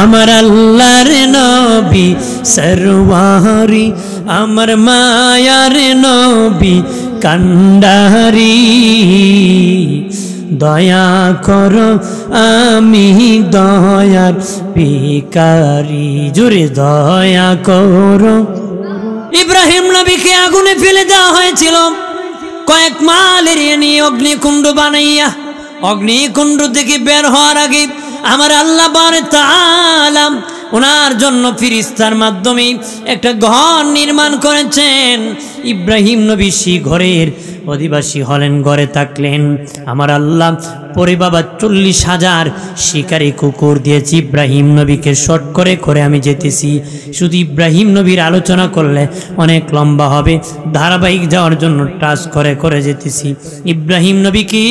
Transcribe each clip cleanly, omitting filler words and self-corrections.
আমার আল্লাহর নবী সরওয়ারি, আমার মায়ার নবী কান্ডারি, দয়া করো আমি দয়ার ভিখারি, জোরে দয়া করো। ইব্রাহিম নবীকে আগুনে ফেলে দেওয়া হয়েছিল কয়েক মাইল এরিয়া নিয়ে অগ্নিকুণ্ড বানাইয়া। অগ্নিকুণ্ড থেকে বের হওয়ার আগে আমার আল্লাহ বারে তাআলা ওনার জন্য ফিরিস্তার মাধ্যমে একটা ঘর নির্মাণ করেছেন। ইব্রাহিম নবী সেই ঘরের অধিবাসী হলেন, ঘরে থাকলেন। আমার আল্লাহ পরে বাবা 40,000 শিকারী কুকুর দিয়েছি ইব্রাহিম নবীকে। শর্ট করে করে আমি যেতেছি, শুধু ইব্রাহিম নবীর আলোচনা করলে অনেক লম্বা হবে, ধারাবাহিক যাওয়ার জন্য টাচ করে করে যেতেছি। ইব্রাহিম নবীকে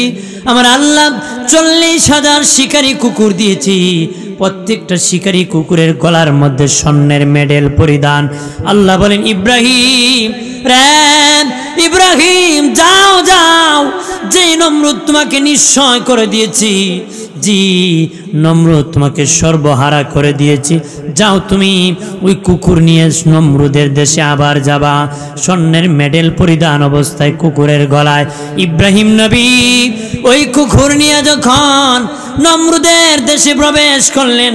আমার আল্লাহ 40,000 শিকারী কুকুর দিয়েছি। প্রত্যেকটা শিকারী কুকুরের গলার মধ্যে স্বর্ণের মেডেল পরিধান। আল্লাহ বলেন, ইব্রাহিম রে ইব্রাহিম, যাও যাও, যে নমরুদ তোমাকে নিঃস্ব করে দিয়েছি, জি নমরুদ তোমাকে সর্বহারা করে দিয়েছি, যাও তুমি ওই কুকুর নিয়ে নমরুদের দেশে আবার যাবা। স্বর্ণের মেডেল পরিধান অবস্থায় কুকুরের গলায় ইব্রাহিম নবী ওই কুকুর নিয়ে যখন নমরুদের দেশে প্রবেশ করলেন,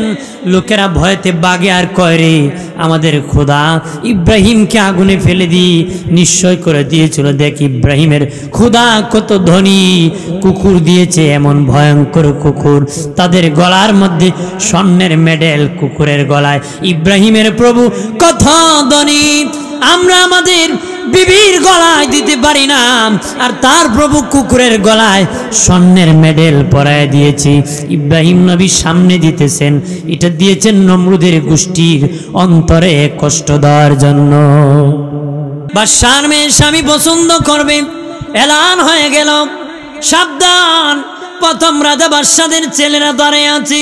লোকেরা ভয়তে বাগে আর কয় রে আমাদের খোদা ইব্রাহিমকে আগুনে ফেলে দিয়ে নিশ্চয় করে দিয়েছিল। দেখ ইব্রাহিমের খোদা কত ধনী, কুকুর দিয়েছে এমন ভয়ঙ্কর কুকুর, তাদের গলার মধ্যে স্বর্ণের মেডেল কুকুরের গলায়। ইব্রাহিমের প্রভু কত ধনী, আমরা আমাদের বিবির গলায় দিতে পারি না, আর তার প্রভু কুকুরের গলায় স্বর্ণের মেডেল পরায় দিয়েছি। ইব্রাহিম নবী সামনে দিতেছেন, এটা দিয়েছেন নমরুদের গোষ্ঠীর অন্তরে কষ্ট দেওয়ার জন্য। বাদশার মেয়ে স্বামী পছন্দ করবে, এলান হয়ে গেল, সাবধান, প্রথম রাজা বাদশাদের ছেলেরা দাঁড়িয়ে আছে,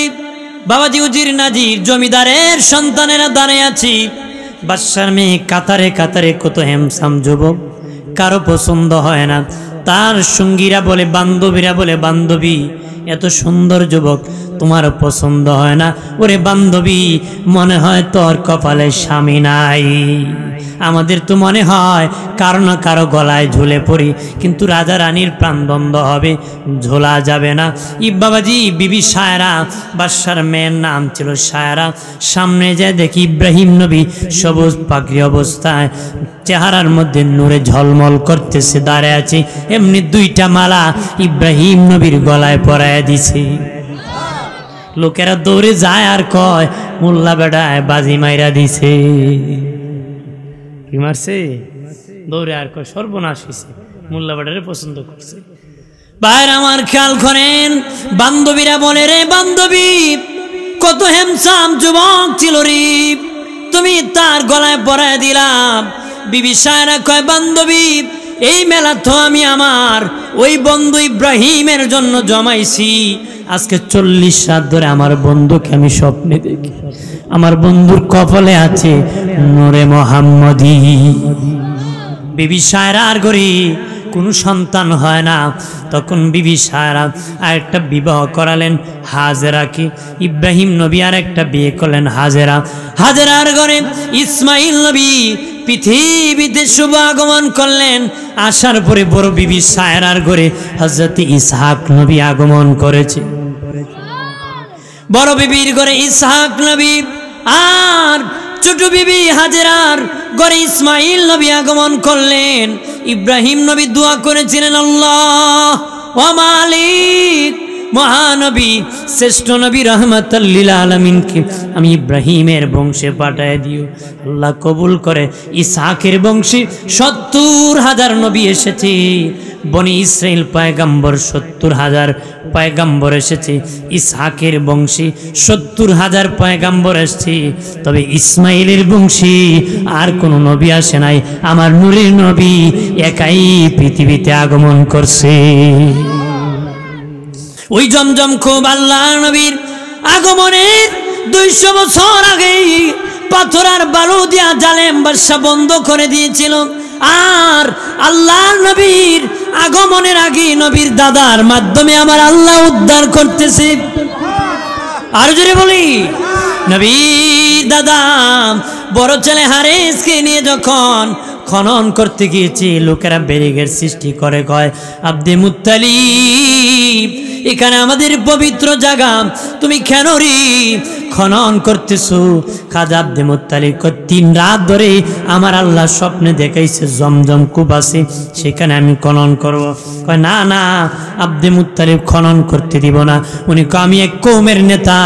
বাবাজি উজির নাজির জমিদারের সন্তানেরা দাঁড়িয়ে আছি। বাদশার মেয়ে কাতারে কাতারে, কত হ্যামসাম যুবক, কারো পছন্দ হয় না। তার সঙ্গীরা বলে, বান্ধবীরা বলে, বান্ধবী এত সুন্দর যুবক তোমার পছন্দ হয় না? ওরে বান্ধবী, মনে হয় তোর কপালে স্বামী নাই। আমাদের তো মনে হয় কারো না কারো গলায় ঝুলে পড়ি, কিন্তু রাজা রানীর প্রাণবন্ধ হবে, ঝোলা যাবে না। বাবাজি বিবি সায়রা, বাদশার মেয়ের নাম ছিল সায়রা। সামনে যায় দেখি ইব্রাহিম নবী সবুজ পাগড়ি অবস্থায়, চেহারার মধ্যে নূরে ঝলমল করতেছে, দাঁড়ায় আছে। এমনি 2টা মালা ইব্রাহিম নবীর গলায় পরায় দিছে। লোকেরা দৌড়ে যায় আর কয়, মোল্লা বেড়ায় বাজি মাইরা দিছে। কি মারছে? দৌড়ে আর কয় সর্বনাশ হয়েছে, মোল্লা বেড়ারে পছন্দ করছে। ভাইর আমার খেয়াল করেন, বান্ধবীরা বলে, রে বান্ধবী কত হ্যামসাম যুবক ছিল রে, তুমি তার গলায় পরায় দিলাম। বিবি সায়রা কয়, বান্ধবী এই মেলা তো আমি আমার ওই বন্ধু ইব্রাহিমের জন্য জমাইছি। আজকে 40 রাত ধরে আমার বন্ধুকে আমি স্বপ্নে দেখি, আমার বন্ধুর কপালে আছে নূরে মোহাম্মদী। বিবি সায়রার ঘরে কোনো সন্তান হয় না, তখন বিবি সায়রা আরেকটা বিবাহ করালেন হাজেরাকে। ইব্রাহিম নবী আর একটা বিয়ে করলেন হাজেরা। হাজেরার ঘরে ইসমাইল নবী পৃথিবীতে শুভ আগমন করলেন। আসার পরে বড় বিবি সায়রার ঘরে হযরত ইসহাক নবী আগমন করেছে। বড় বিবির ঘরে ইসহাক নবী, আর ছোট বিবি হাজেরার ঘরে ইসমাইল নবী আগমন করলেন। ইব্রাহিম নবী দোয়া করেছিলেন, আল্লাহ ওয়া মালিক, মহানবী শ্রেষ্ঠ নবী রহমাতাল লিল আলামিনকে আমি ইব্রাহিমের বংশে পাঠায় দিও। আল্লাহ কবুল করে। ইসহাকের বংশে 70,000 নবী এসেছে। বনি ইসরাইল পয়গম্বর 70,000 পয়গম্বর এসেছে। ইসহাকের বংশে 70,000 পয়গম্বর এসেছে, তবে ইসমাইলের বংশে আর কোনো নবী আসে নাই। আমার নূরের নবী একাই পৃথিবীতে আগমন করছে। ওই জমজম খুব আল্লাহর নবীর আগমনের 200 বছর আগে পাথর আর বালু দিয়া জালেম বাদশা বন্ধ করে দিয়েছিল। আর আল্লাহর নবীর আগমনের আগে নবীর দাদার মাধ্যমে আমার আল্লাহ উদ্ধার করতেছে। আর জোরে বলি, নবীর দাদা বড় ছেলে হারেসকে নিয়ে যখন খনন করতে গিয়েছি, লোকেরা ব্যারিকেড সৃষ্টি করে কয়, আব্দে মুত্তালিব এখানে আমাদের পবিত্র জায়গা, তুমি কেন রে খনন করতেছো? খাজা আব্দে মুত্তালিব কয়, 3 রাত ধরে আমার আল্লাহ স্বপ্নে দেখাইছে জমজম কূপ আছে, সেখানে আমি খনন করব। কয় না না, আব্দে মুত্তালিব খনন করতে দিব না। উনি কয়, আমি এক কওমের নেতা,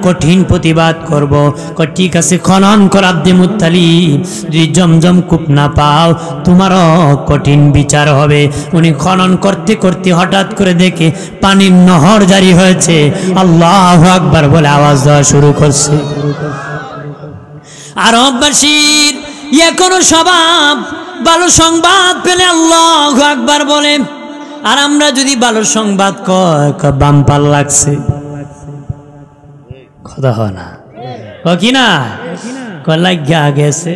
কঠিন প্রতিবাদ করব। কয় ঠিক আছে, খনন কর আব্দে মুত্তালিব, যদি জমজম কূপ না পাও তোমারও কঠিন বিচার হবে। উনি খনন করতে করতে হঠাৎ করে দেখে পানির নহর জারি হয়েছে। আল্লাহু আকবার বলে আওয়াজ দেওয়া শুরু করছে। আরববাসীর এখনো স্বভাব ভালো সংবাদ পেলে আল্লাহু আকবার বলে, আর আমরা যদি ভালো সংবাদ কয় বাম্পার লাগছে, কথা হয় না কি না, লাগিয়া গেছে।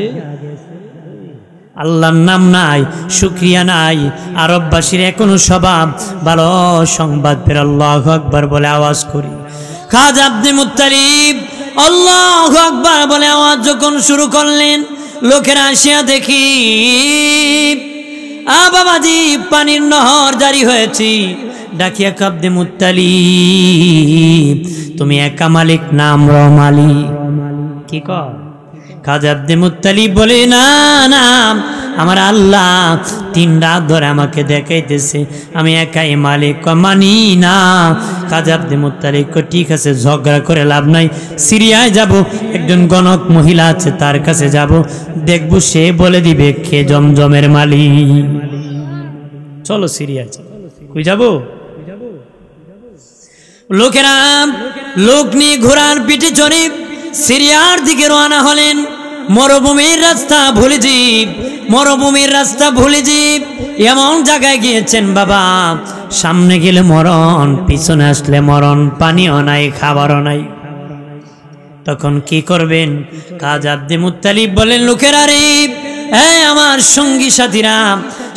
আল্লাহর নাম নাই, শুকরিয়া নাই। আরববাসীর এখনো স্বভাব ভালো সংবাদ পেলে আল্লাহু আকবার বলে আওয়াজ করি। খাজা আব্দে মুত্তালিব আল্লাহু আকবার বলে আওয়াজ যখন শুরু করলেন, লোকেরা আসিয়া দেখি বাবাজি পানির নহর জারি হয়েছে। ডাকিয়া আব্দে মুত্তালিব, তুমি একা মালিক না আমরা মালিক? কি কর? খাজা আব্দে মুত্তালিব বলে, না না, আমার আল্লাহ 3 রাত ধরে আমাকে দেখাইতেছে আমি একাই মালিক। মানি না। খাজা আব্দে মুত্তালিব ঠিক আছে, ঝগড়া করে লাভ নাই, সিরিয়ায় যাব, একজন গণক মহিলা আছে তার কাছে যাব, দেখব সে বলে দিবে কে জমজমের মালিক। চলো সিরিয়া কই যাব? লোকেরা লোক নিয়ে ঘোড়ার পিঠে চড়ে সিরিয়ার দিকে রওনা হলেন। মরুভূমির রাস্তা ভুলে জীব, মরুভূমির রাস্তা ভুলে জীব এমন জায়গায় গিয়েছেন বাবা, সামনে গেলে মরণ, পিছনে আসলে মরণ, পানিও নাই, খাবারও নাই। তখন কি করবেন? খাজা আব্দে মুত্তালিব বলেন, লোকেরা রে, আমার সঙ্গী সাথীরা,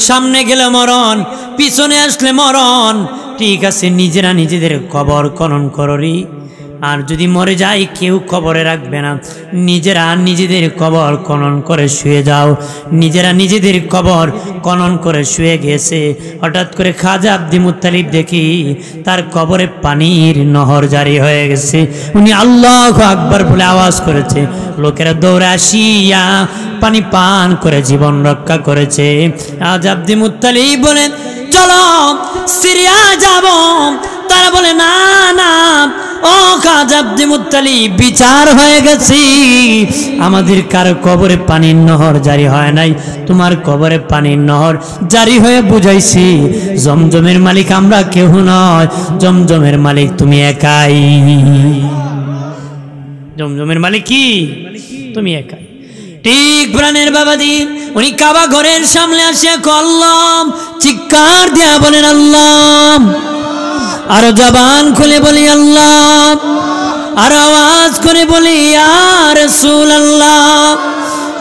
সামনে গেলে মরণ, পিছনে আসলে মরণ, ঠিক আছে নিজেরা নিজেদের কবর খনন কররি, আর যদি মরে যায় কেউ কবরে রাখবে না, নিজেরা নিজেদের কবর খনন করে শুয়ে যাও। নিজেরা নিজেদের কবর খনন করে শুয়ে গেছে। হঠাৎ করে খাজা আব্দে মুত্তালিব দেখি তার কবরে পানির নহর জারি হয়ে গেছে। উনি আল্লাহু আকবার বলে আওয়াজ করেছে, লোকেরা দৌড়ে আসিয়া পানি পান করে জীবন রক্ষা করেছে। খাজা আব্দে মুত্তালিব বলেন, চলো সিরিয়া যাব। তারা বলে, না না, ও খাজা আব্দে মুত্তালিব, বিচার হয়ে গেছে, আমাদের কারো কবরে পানির নহর জারি হয় নাই, তোমার কবরে পানির নহর জারি হয়ে বুঝাইছি জমজমের মালিক আমরা কেউ নয়, জমজমের মালিক তুমি একাই। জমজমের মালিক কি? তুমি একাই। ঠিক প্রাণের বাবাজি উনি কাবা ঘরের সামনে আসিয়া কল্লম চিৎকার দিয়া বলেন আল্লাহ, আর জবান খুলে বলি আল্লাহ, আর আওয়াজ করে বলি ইয়া রাসূলুল্লাহ,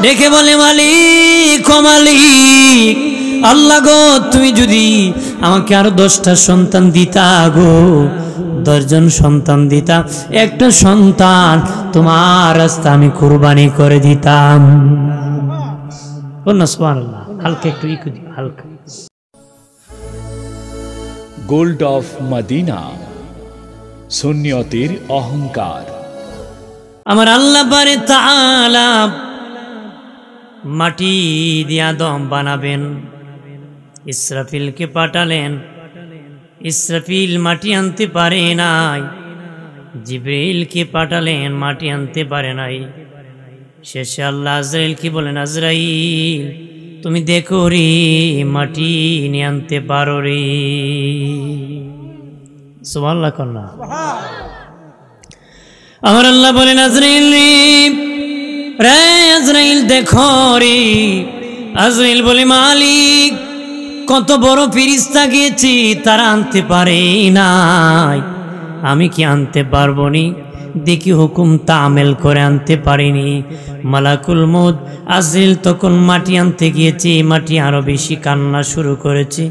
ডেকে বলে মালিক ও মালিক, আল্লাহ গো তুমি যদি আমাকে আরো 10টা সন্তান দিতা গো, 10 জন সন্তান দিতা, একটা সন্তান তোমার রাস্তা আমি কুরবানি করে দিতাম। সুবহানাল্লাহ। হালকা একটু ইকো দি, হালকা। গোল্ড অফ মদিনা, সুন্নিয়তের অহংকার। আমার আল্লাহ পারে তাআলা মাটি দিয়া দম বানাবেন, ইসরাফিলকে পাঠালেন। ইসরাফিল মাটি আনতে পারে নাই, জিবরিলকে পাঠালেন, মাটি আনতে পারে নাই। শেষে আল্লাহ আজরাইলকে বলেন, আজরাইল তুমি দেখো রে মাটি নিয়ে আনতে পারো রে। সুবহানাল্লাহ কন্যা। আমার আল্লাহ বলেন, আজরাইল রে আজরাইল দেখো রে। আজরাইল বলে, মালিক কত বড় ফেরেশতা গিয়েছি তারা আনতে পারে নাই, আমি কি আনতে পারবো নি? দেখি হুকুম তামেল করে আনতে পারিনি। মালাকুল মউত আজরাইল তখন মাটি আনতে গিয়েছে, মাটি আরো বেশি কান্না শুরু করেছে।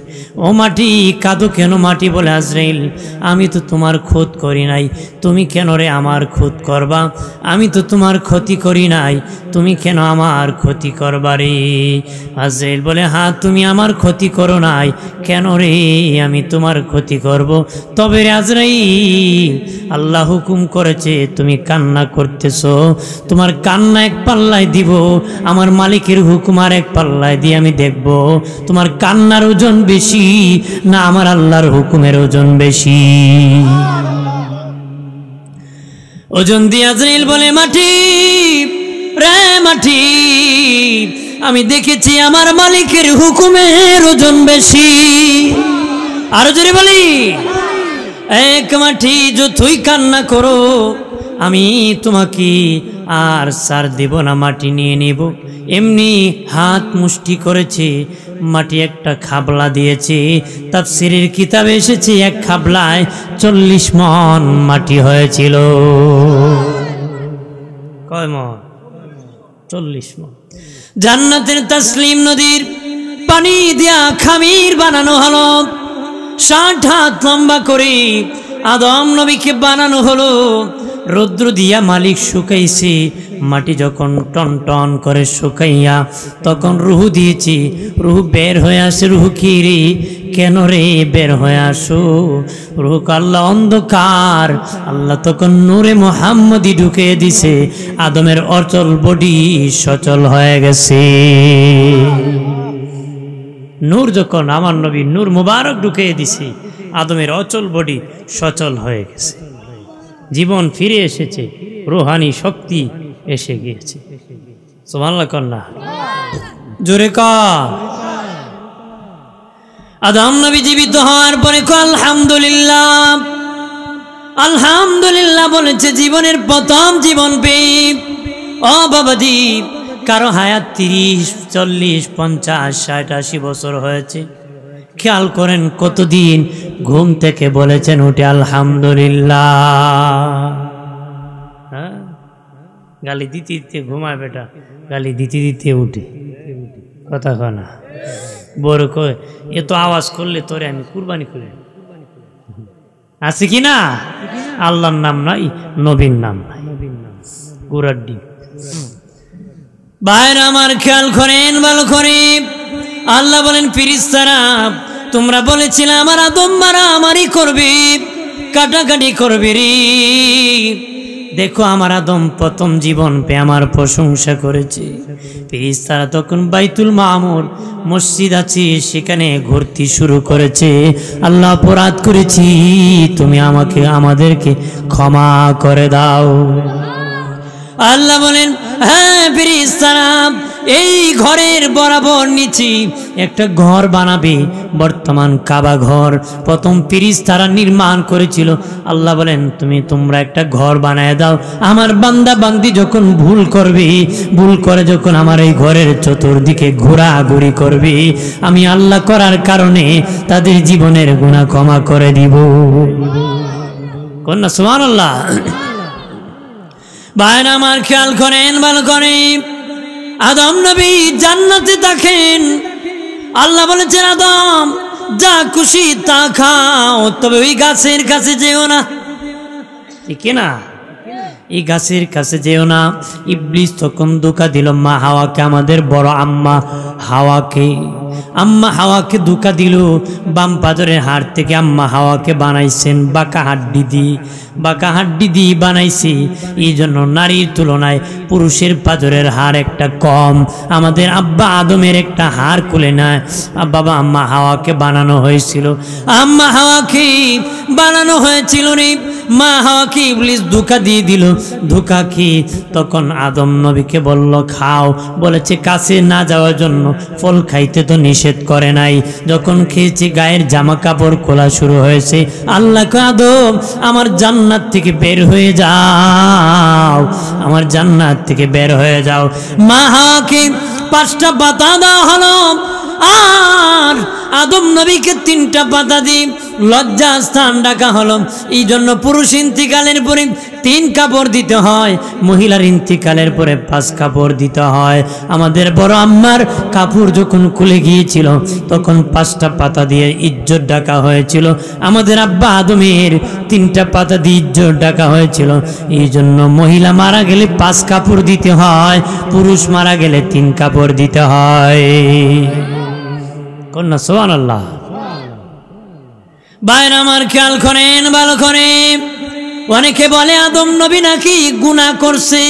ও মাটি কাঁদো কেন? মাটি বলে, আজরাইল আমি তো তোমার খোদ করি নাই, তুমি কেন রে আমার খোদ করবা? আমি তো তোমার ক্ষতি করি নাই, তুমি কেন আমার ক্ষতি করবা রে? আজরাইল বলে, হ্যাঁ তুমি আমার ক্ষতি করো নাই, কেন রে আমি তোমার ক্ষতি করব? তবে রে আজরাইল, আল্লাহ হুকুম করেছে তুমি কান্না করতেছো, তোমার কান্না এক পাল্লায় দিব, আমার মালিকের হুকুম আর এক পাল্লায় দিয়ে আমি দেখব তোমার কান্নার ওজন বেশি না আমার আল্লাহর হুকুমের ওজন বেশি। ওজন দিয়ে আজরাইল বলে, মাটি রে মাটি, আমি দেখেছি আমার মালিকের হুকুমের ওজন বেশি। আরো জোরে বলি, এক মাটি যতই কান্না করো আমি তোমাকে আর সার দেব না, মাটি নিয়ে নেব। এমনি হাত মুষ্টি করেছে, মাটি একটা খাবলা দিয়েছে। তাফসীরের কিতাবে এসেছে এক খাবলায় 40 মণ মাটি হয়েছিল। কয় মণ? 40 মণ। জান্নাতের তাসলিম নদীর পানি দিয়া খামির বানানো হলো, 60 হাত লম্বা করে আদম নবীকে বানানো হলো। রৌদ্র দিয়া মালিক শুকাইছে, মাটি যখন টন টন করে শুকাইয়া তখন রুহু দিয়েছি, রুহু বের হয়ে আসে। রুহু কি রে, কেন রে বের হয়ে আসো? রুহু আল্লাহ অন্ধকার, আল্লাহ তখন নূরে মুহাম্মদি ঢুকে দিছে, আদমের অচল বডি সচল হয়ে গেছে। নূর যখন আমার নবী নূর মুবারক ঢুকিয়ে দিছে, আদমের অচল বডি সচল হয়ে গেছে, জীবন ফিরে এসেছে, রুহানি শক্তি এসে গিয়েছে। সুবহানাল্লাহ কন্যা জোরে কর। আদম নবী জীবিত হওয়ার পরে আলহামদুলিল্লাহ, আলহামদুলিল্লাহ বলেছে জীবনের প্রথম জীবন পেয়ে। ও বাবাজি, কারো হায়াত 30, 40, 50, 60, 80 বছর হয়েছে। খেয়াল করেন কতদিন ঘুম থেকে বলেছেন উঠে আলহামদুলিল্লাহ। হ্যাঁ, গালি দিতে দিতে ঘুমায় বেটা, গালি দিতে দিতে উঠে, কথা কয় না। বড় কয় এত আওয়াজ করলে তোরে আমি কুরবানি করি। আছে কি না? আল্লাহর নাম নাই, নবীর নাম নাই, গুড়ার ডিম। ভাইরা আমার খেয়াল করেন ভালো করে। আল্লাহ বলেন, ফেরেশতারা তোমরা বলেছিলে আমার আদম মারামারি করবে, কাটাকাটি করবে রে। দেখো আমার আদম প্রথম জীবন পেয়ে আমার প্রশংসা করেছে। ফেরেশতারা তখন বাইতুল মামুর মসজিদ আছে সেখানে ঘুরতে শুরু করেছে। আল্লাহ অপরাধ করেছি, তুমি আমাদেরকে ক্ষমা করে দাও। আল্লাহ বলেন, হ্যাঁ ফেরেশতারা এই ঘরের বরাবর নিচে একটা ঘর বানাবে, বর্তমান কাবা ঘর প্রথম ফেরেশতারা নির্মাণ করেছিল। আল্লাহ বলেন তোমরা একটা ঘর বানায় দাও, আমার বান্দা বান্দি যখন ভুল করবে, ভুল করে যখন আমার এই ঘরের চতুর্দিকে ঘোরাঘুরি করবে, আমি আল্লাহ করার কারণে তাদের জীবনের গুনাহ ক্ষমা করে দিব। কন্যা সুবহানাল্লাহ। ভাইরা আমার খেয়াল করেন ভালো করে। আদম নবী জান্নাতে থাকেন। আল্লাহ বলেছেন আদম যা খুশি তা খাও, তবে ওই গাছের কাছে যেও না। ঠিক না? এই গাছের কাছে যেও না। ইবলিস তখন ধোঁকা দিল মা হাওয়াকে, আমাদের বড় আম্মা হাওয়াকে ধোঁকা দিল। বাম পাজরের হাড় থেকে আম্মা হাওয়াকে বানাইছেন বাঁকা হাড্ডি দিয়ে বানাইছে। এই জন্য নারীর তুলনায় পুরুষের পাজরের হাড় একটা কম। আমাদের আব্বা আদমের একটা হাড় খুলে নেয় বাবা আম্মা হাওয়াকে বানানো হয়েছিল। আম্মা হাওয়াকে বানানো হয়েছিল রে, মা হাওয়াকে ইবলিস ধোঁকা দিয়ে দিল। ধোঁকা খেয়ে তখন আদম নবীকে বলল খাও, বলেছে কাছে না যাওয়ার জন্য, ফল খাইতে তো নিষেধ করে নাই। যখন খেয়েছে গায়ের জামা কাপড় খোলা শুরু হয়েছে। আল্লাহ আদম আমার জান্নাত থেকে বের হয়ে যাও, আমার জান্নাত থেকে বের হয়ে যাও। মা হাওয়াকে 5টা পাতা দেওয়া হলো, আর আদম নবীকে 3টা পাতা দিয়ে লজ্জা স্থান ডাকা হলো। এই জন্য পুরুষ ইন্তিকালের পরে 3 কাপড় দিতে হয়, মহিলার ইন্তিকালের পরে 5 কাপড় দিতে হয়। আমাদের বড় আম্মার কাপড় যখন খুলে গিয়েছিল তখন 5টা পাতা দিয়ে ইজ্জত ঢাকা হয়েছিল। আমাদের আব্বা আদমের 3টা পাতা দিয়ে ইজ্জত ঢাকা হয়েছিল। এই জন্য মহিলা মারা গেলে 5 কাপড় দিতে হয়, পুরুষ মারা গেলে 3 কাপড় দিতে হয়। কন্যা সুবহানাল্লাহ। ভাইরা আমার খেয়াল করেন, ভালো করে। অনেকে বলে আদম নবী নাকি গুনাহ করছে।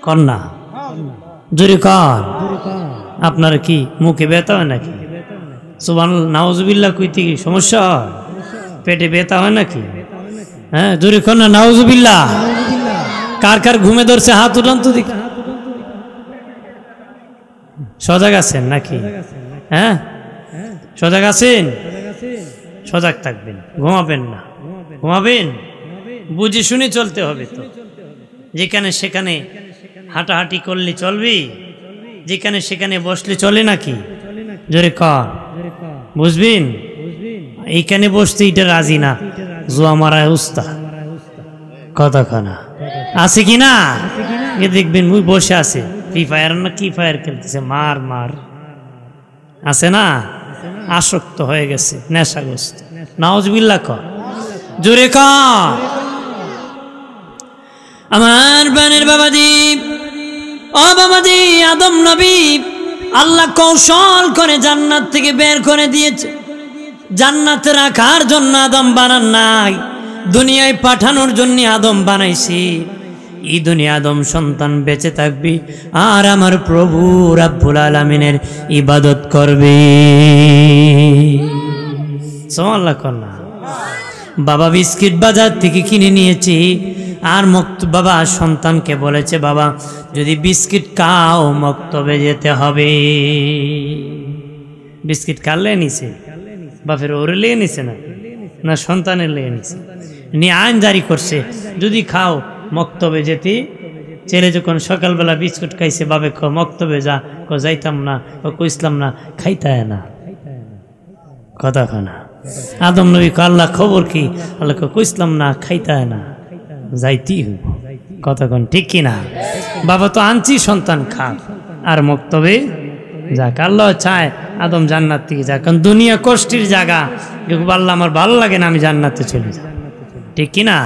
কন্যা জোরে কর, আপনার কি মুখে ব্যথা হয় নাকি? সুবহানাল্লাহ, নাউজুবিল্লাহ কইতে কি সমস্যা হয়? পেটে ব্যথা হয় নাকি? হ্যাঁ জোরে কর না, নাউজুবিল্লাহ। কার কার ঘুমে ধরছে হাত উঠান তো দেখি। সজাগ আছেন নাকি? হ্যাঁ সজাগ আছেন? সজাগ থাকবেন, ঘুমাবেন না। ঘুমাবেন বুঝে শুনে চলতে হবে তো। যেখানে সেখানে হাঁটাহাঁটি করলে চলবে? যেখানে সেখানে বসলে চলে নাকি? জোরে কর, বুঝবেন? এইখানে বসতে এটা রাজি না, জোয়া মারা উস্তা কতখানা আছে কি না? এ দেখবেন মুই বসে আছে, ফ্রি ফায়ার না কি ফায়ার খেলতেছে, মার মার আছে না, আসক্ত হয়ে গেছে, নেশাগ্রস্ত। নাউজুবিল্লাহ কর, জোরে কর। আমার বানের বাবাজি, ও বাবাজি, আদম নবী আল্লাহ কৌশল করে জান্নাত থেকে বের করে দিয়েছে। জান্নাতে রাখার জন্য আদম বানান নাই, দুনিয়ায় পাঠানোর জন্য আদম বানাইছি। এই দুনিয়া আদম সন্তান বেঁচে থাকবে আর আমার প্রভু রাব্বুল আলামিনের ইবাদত করবে। সুবহানাল্লাহ কন্যা। বাবা বিস্কিট বাজার থেকে কিনে নিয়েছি, আর বাবা সন্তানকে বলেছে, বাবা যদি বিস্কিট খাও মক্তবে যেতে হবে। বিস্কিট কার লেয়ে নিছে? বাপের ওরে লেয়ে নিছে না, না সন্তানের লেয়ে নিছে? নিয়ে আইন জারি করছে, যদি খাও মক্তবে যেতে। ছেলে যখন সকালবেলা বিস্কুট খাইছে, বাবে মক্তবে যা, যাইতাম না, কইসলাম না, খাইতে না। কথা খানা আদম নবী আল্লাহ খবর কি? আল্লাহ কইসলাম না, খাইতে না, যাইতেই হইব। কতক্ষণ ঠিক কিনা? বাবা তো আনছি সন্তান খাক আর মক্তবে যাক। আল্লাহ চায় আদম জান্নাত থেকে যাক, কারণ দুনিয়া কষ্টের জায়গা। আল্লাহ আমার ভালো লাগে না, আমি জান্নাতে চলে যাই, ঠিক কিনা?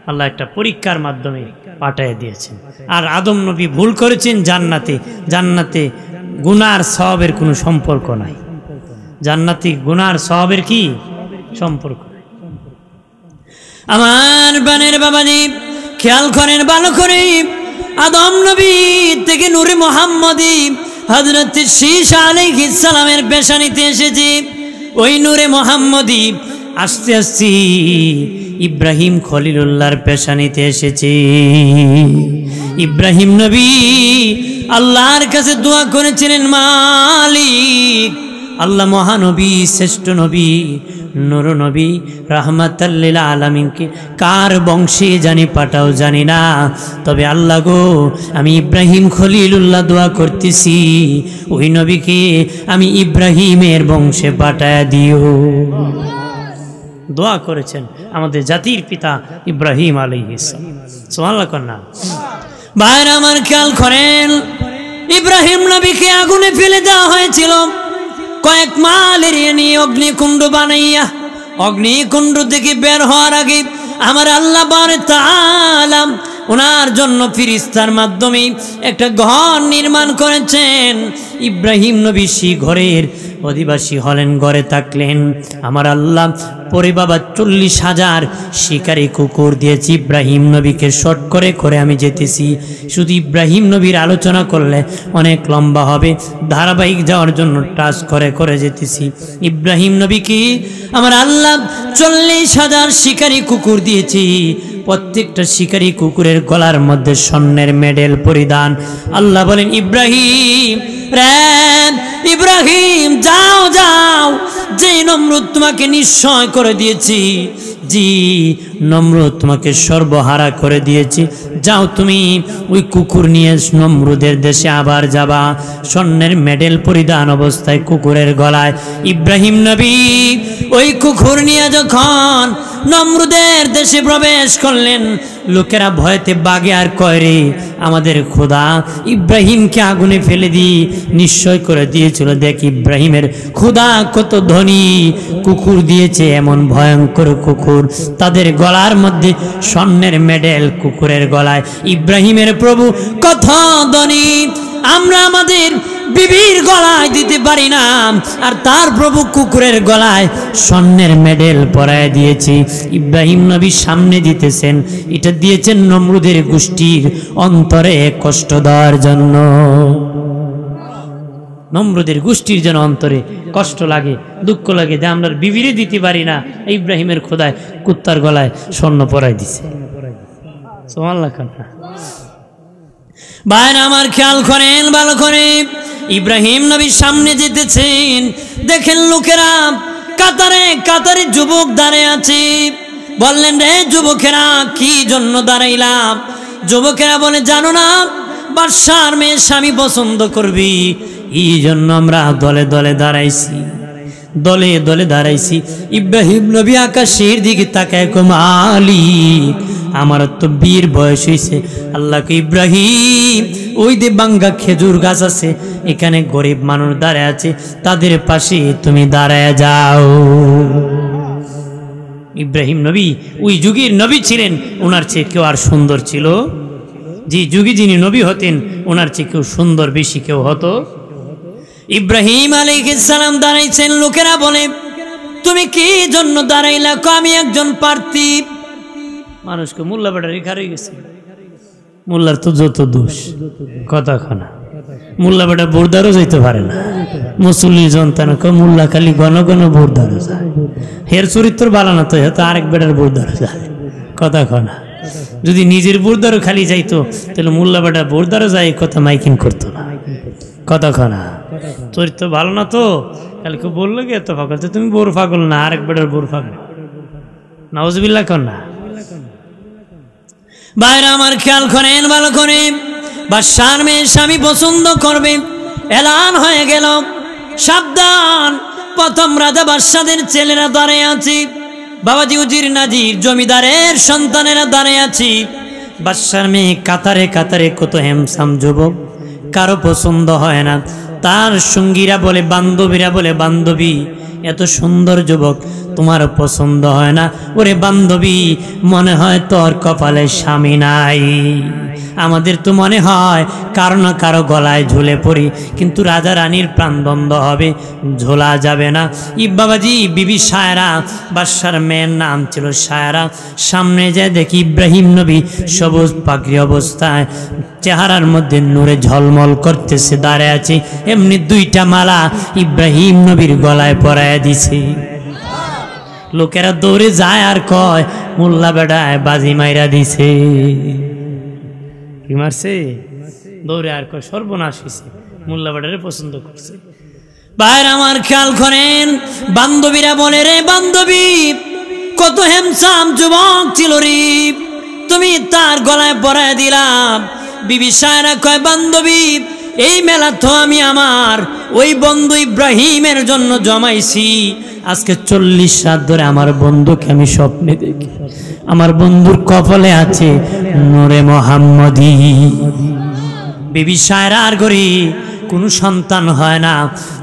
আল্লাহ একটা পরীক্ষার মাধ্যমে পাঠিয়ে দিয়েছেন। আর আদম নবী ভুল করেছেন জান্নাতে। জান্নাতে গুনার সওয়াবের কোনো সম্পর্ক নাই। জান্নাতি গুনার সওয়াবের কি সম্পর্ক? আমার বানের বাবাজি খেয়াল করেন ভালো করে। আদম নবী থেকে নূরে মুহাম্মদী হযরত শীশা আলাইহিস সালামের পেশানিতে এসেছে। ওই নূরে মুহাম্মদী আস্তে আস্তে ইব্রাহিম খলিলুল্লাহর পেশানিতে এসেছে। ইব্রাহিম নবী আল্লাহর কাছে দোয়া করেছিলেন, মালিক আল্লাহ মহানবী, শ্রেষ্ঠ নবী, নূর নবী, রাহমাতাল লিল আলামিনকে কার বংশে জানি পাঠাও জানি না, তবে আল্লাহ গো আমি ইব্রাহিম খলিলুল্লাহ দোয়া করতেছি, ওই নবীকে আমি ইব্রাহিমের বংশে পাঠায়া দিও। দোয়া করেছেন আমাদের জাতির পিতা ইব্রাহিম আলাইহিস সালাম। সুবহানাল্লাহ কন্যা। ভাইরা আমার খেয়াল করেন, ইব্রাহিম নবীকে আগুনে ফেলে দেওয়া হয়েছিল। কয়েক মাল এরিয়ে নিয়ে অগ্নিকুণ্ড বানাইয়া, অগ্নিকুণ্ড থেকে বের হওয়ার আগে আমার আল্লাহ বারে তাআলা ওনার জন্য ফিরিস্তার মাধ্যমে একটা ঘর নির্মাণ করেছেন। ইব্রাহিম নবী সেই ঘরের অধিবাসী হলেন, ঘরে থাকলেন। আমার আল্লাহ পরে বাবা 40,000 শিকারী কুকুর দিয়েছি ইব্রাহিম নবীকে শর্ট করে করে আমি যেতেছি। শুধু ইব্রাহিম নবীর আলোচনা করলে অনেক লম্বা হবে, ধারাবাহিক যাওয়ার জন্য টাচ করে করে যেতেছি। ইব্রাহিম নবীকে আমার আল্লাহ 40,000 শিকারী কুকুর দিয়েছি। প্রত্যেকটা শিকারী কুকুরের গলার মধ্যে স্বর্ণের মেডেল পরিধান। আল্লাহ বলেন, ইব্রাহিম রে ইব্রাহিম যাও যাও, যে নমরুদ তোমাকে নিশ্চয় করে দিয়েছি, জি নমরুদ তোমাকে সর্বহারা করে দিয়েছি, যাও তুমি ওই কুকুর নিয়ে নমরুদের দেশে আবার যাবা। স্বর্ণের মেডেল পরিধান অবস্থায় কুকুরের গলায় ইব্রাহিম নবী ওই কুকুর নিয়ে যখন নমরুদের দেশে প্রবেশ করলেন, লোকেরা ভয়তে বাগে আর কয় রে আমাদের খোদা ইব্রাহিমকে আগুনে ফেলে দিয়ে নিশ্চয় করে দিয়েছিল, দেখ ইব্রাহিমের খোদা কত ধনী, কুকুর দিয়েছে এমন ভয়ঙ্কর কুকুর, তাদের গলার মধ্যে স্বর্ণের মেডেল কুকুরের গলায়। ইব্রাহিমের প্রভু কত ধনী, আমরা আমাদের বিবির গলায় দিতে পারি না, আর তার প্রভু কুকুরের গলায় স্বর্ণের মেডেল পরায় দিয়েছি। ইব্রাহিম নবী সামনে দিতেছেন, এটা দিয়েছেন নমরুদের গোষ্ঠীর অন্তরে কষ্ট দেওয়ার জন্য, নমরুদের গোষ্ঠীর যেন অন্তরে কষ্ট লাগে, দুঃখ লাগে যে আমরা বিবিরে দিতে পারি না, ইব্রাহিমের খোদায় কুত্তার গলায় স্বর্ণ পরাই দিছে। সুবহানাল্লাহ। ভাইরা আমার খেয়াল করেন ভালো করে, ইব্রাহিম নবীর সামনে যেতেছেন, দেখেন লোকেরা কাতারে কাতারে যুবক দাঁড়িয়ে আছে। বললেন রে যুবকেরা কি জন্য দাঁড়াইলাম? যুবকেরা বলে জানো না বাদশার মেয়ে স্বামী পছন্দ করবি, এই জন্য আমরা দলে দলে দাঁড়াইছি, দলে দলে দাঁড়াইছি। ইব্রাহিম নবী আকাশের দিকে তাকায় কো মালিক আমার তো বীর বয়স হয়েছে, আল্লাহকে ইব্রাহিম ওই যে বাঙ্গা খেজুর গাছ আছে, এখানে গরিব মানুষ দাঁড়ায় আছে, তাদের পাশে তুমি দাঁড়ায় যাও। ইব্রাহিম নবী ওই যুগের নবী ছিলেন, ওনার চেয়ে কেউ আর সুন্দর ছিল? যে যুগে যিনি নবী হতেন ওনার চেয়ে কেউ সুন্দর বেশি কেউ হতো? ইব্রাহিম আলাইহিস সালাম দাঁড়াইছেন, লোকেরা বলে তুমি কি জন্য দাঁড়াইলা? আমি একজন প্রার্থী। মানুষকে মোল্লা বেটা রেখা রয়ে গেছে, মোল্লার তো যত দোষ কথা খানা, মোল্লা বেটা বোরদারও যাইতে পারে না, মুসল্লি জনতান মোল্লা খালি ঘন ঘন বোরদারও যায়, হের চরিত্র বালানো তো হয়তো আরেক বেটার বোরদারও যায় কথা খানা। যদি নিজের বোরদারও খালি যাইতো তাহলে মোল্লা বেটা বোরদারও যায় কথা মাইকিং করতো না কথা খানা। চরিত্র ভালো না তো কালকে বললো গে এত পাগল, তুমি বোর পাগল না, আরেক বেটার বোর পাগল, নাউজুবিল্লাহ কর না। বাইরে আমার খেয়াল করেন ভালো করে, বাদশার মেয়ে স্বামী পছন্দ করবে, এলান হয়ে গেল, সাবধান। প্রথম রাজা বাদশাদের ছেলেরা দাঁড়িয়ে আছে, বাবাজি উজির নাজির জমিদারের সন্তানেরা দাঁড়িয়ে আছে। বাদশার মেয়ে কাতারে কাতারে কত হ্যামসাম যুবক, কারো পছন্দ হয় না। তার সঙ্গীরা বলে, বান্ধবীরা বলে, বান্ধবী এত সুন্দর যুবক তোমার পছন্দ হয় না? ওরে বান্ধবী মনে হয় তোর কপালে স্বামী নাই, আমাদের তো মনে হয় কারো না কারো গলায় ঝুলে পড়ি, কিন্তু রাজা রানীর প্রাণবন্ধ হবে, ঝোলা যাবে না। বাবাজি বিবি সায়রা, বাদশার মেয়ের নাম ছিল সায়রা। সামনে যায় দেখি ইব্রাহিম নবী সবুজ পাগড়ি অবস্থায়, চেহারার মধ্যে নূরে ঝলমল করতেছে, দাঁড়ায় আছে। এমনি দুইটা মালা ইব্রাহিম নবীর গলায় পরায় দিছে। লোকেরা দৌড়ে যায় আর কয় মোল্লা বেড়ায় বাজি মাইরা দিছে। কি মারছে? দৌড়ে আর কয় সর্বনাশ হয়েছে, মোল্লা বেড়ারে পছন্দ করছে। বাইরে আমার খেয়াল করেন, বান্ধবীরা বলে রে বান্ধবী কত হ্যামসাম যুবক ছিল রে, তুমি তার গলায় পরায় দিলাম। বিবি সায়রা কয় বান্ধবী এই মেলা তো আমি আমার ওই বন্ধু ইব্রাহিমের জন্য জমাইছি, আজকে 40 রাত ধরে আমার বন্ধুকে আমি স্বপ্নে দেখি, আমার বন্ধুর কপালে আছে নূরে মোহাম্মদী। বিবি সায়রার ঘরে কোনো সন্তান হয় না,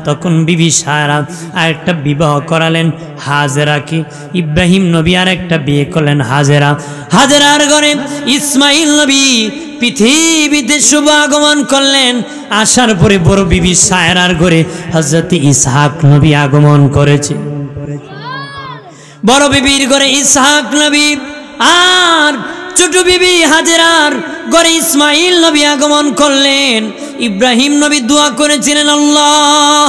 তখন বিবি সায়রা আরেকটা বিবাহ করালেন হাজেরাকে। ইব্রাহিম নবী আর একটা বিয়ে করলেন হাজেরা। হাজেরার ঘরে ইসমাইল নবী পৃথিবীতে শুভ আগমন করলেন। আসার পরে বড় বিবি সায়রার ঘরে হযরত ইসহাক নবী আগমন করেছে। বড় বিবির ঘরে ইসহাক নবী, আর ছোট বিবি হাজেরার ঘরে ইসমাইল নবী আগমন করলেন। ইব্রাহিম নবী দোয়া করেছিলেন, আল্লাহ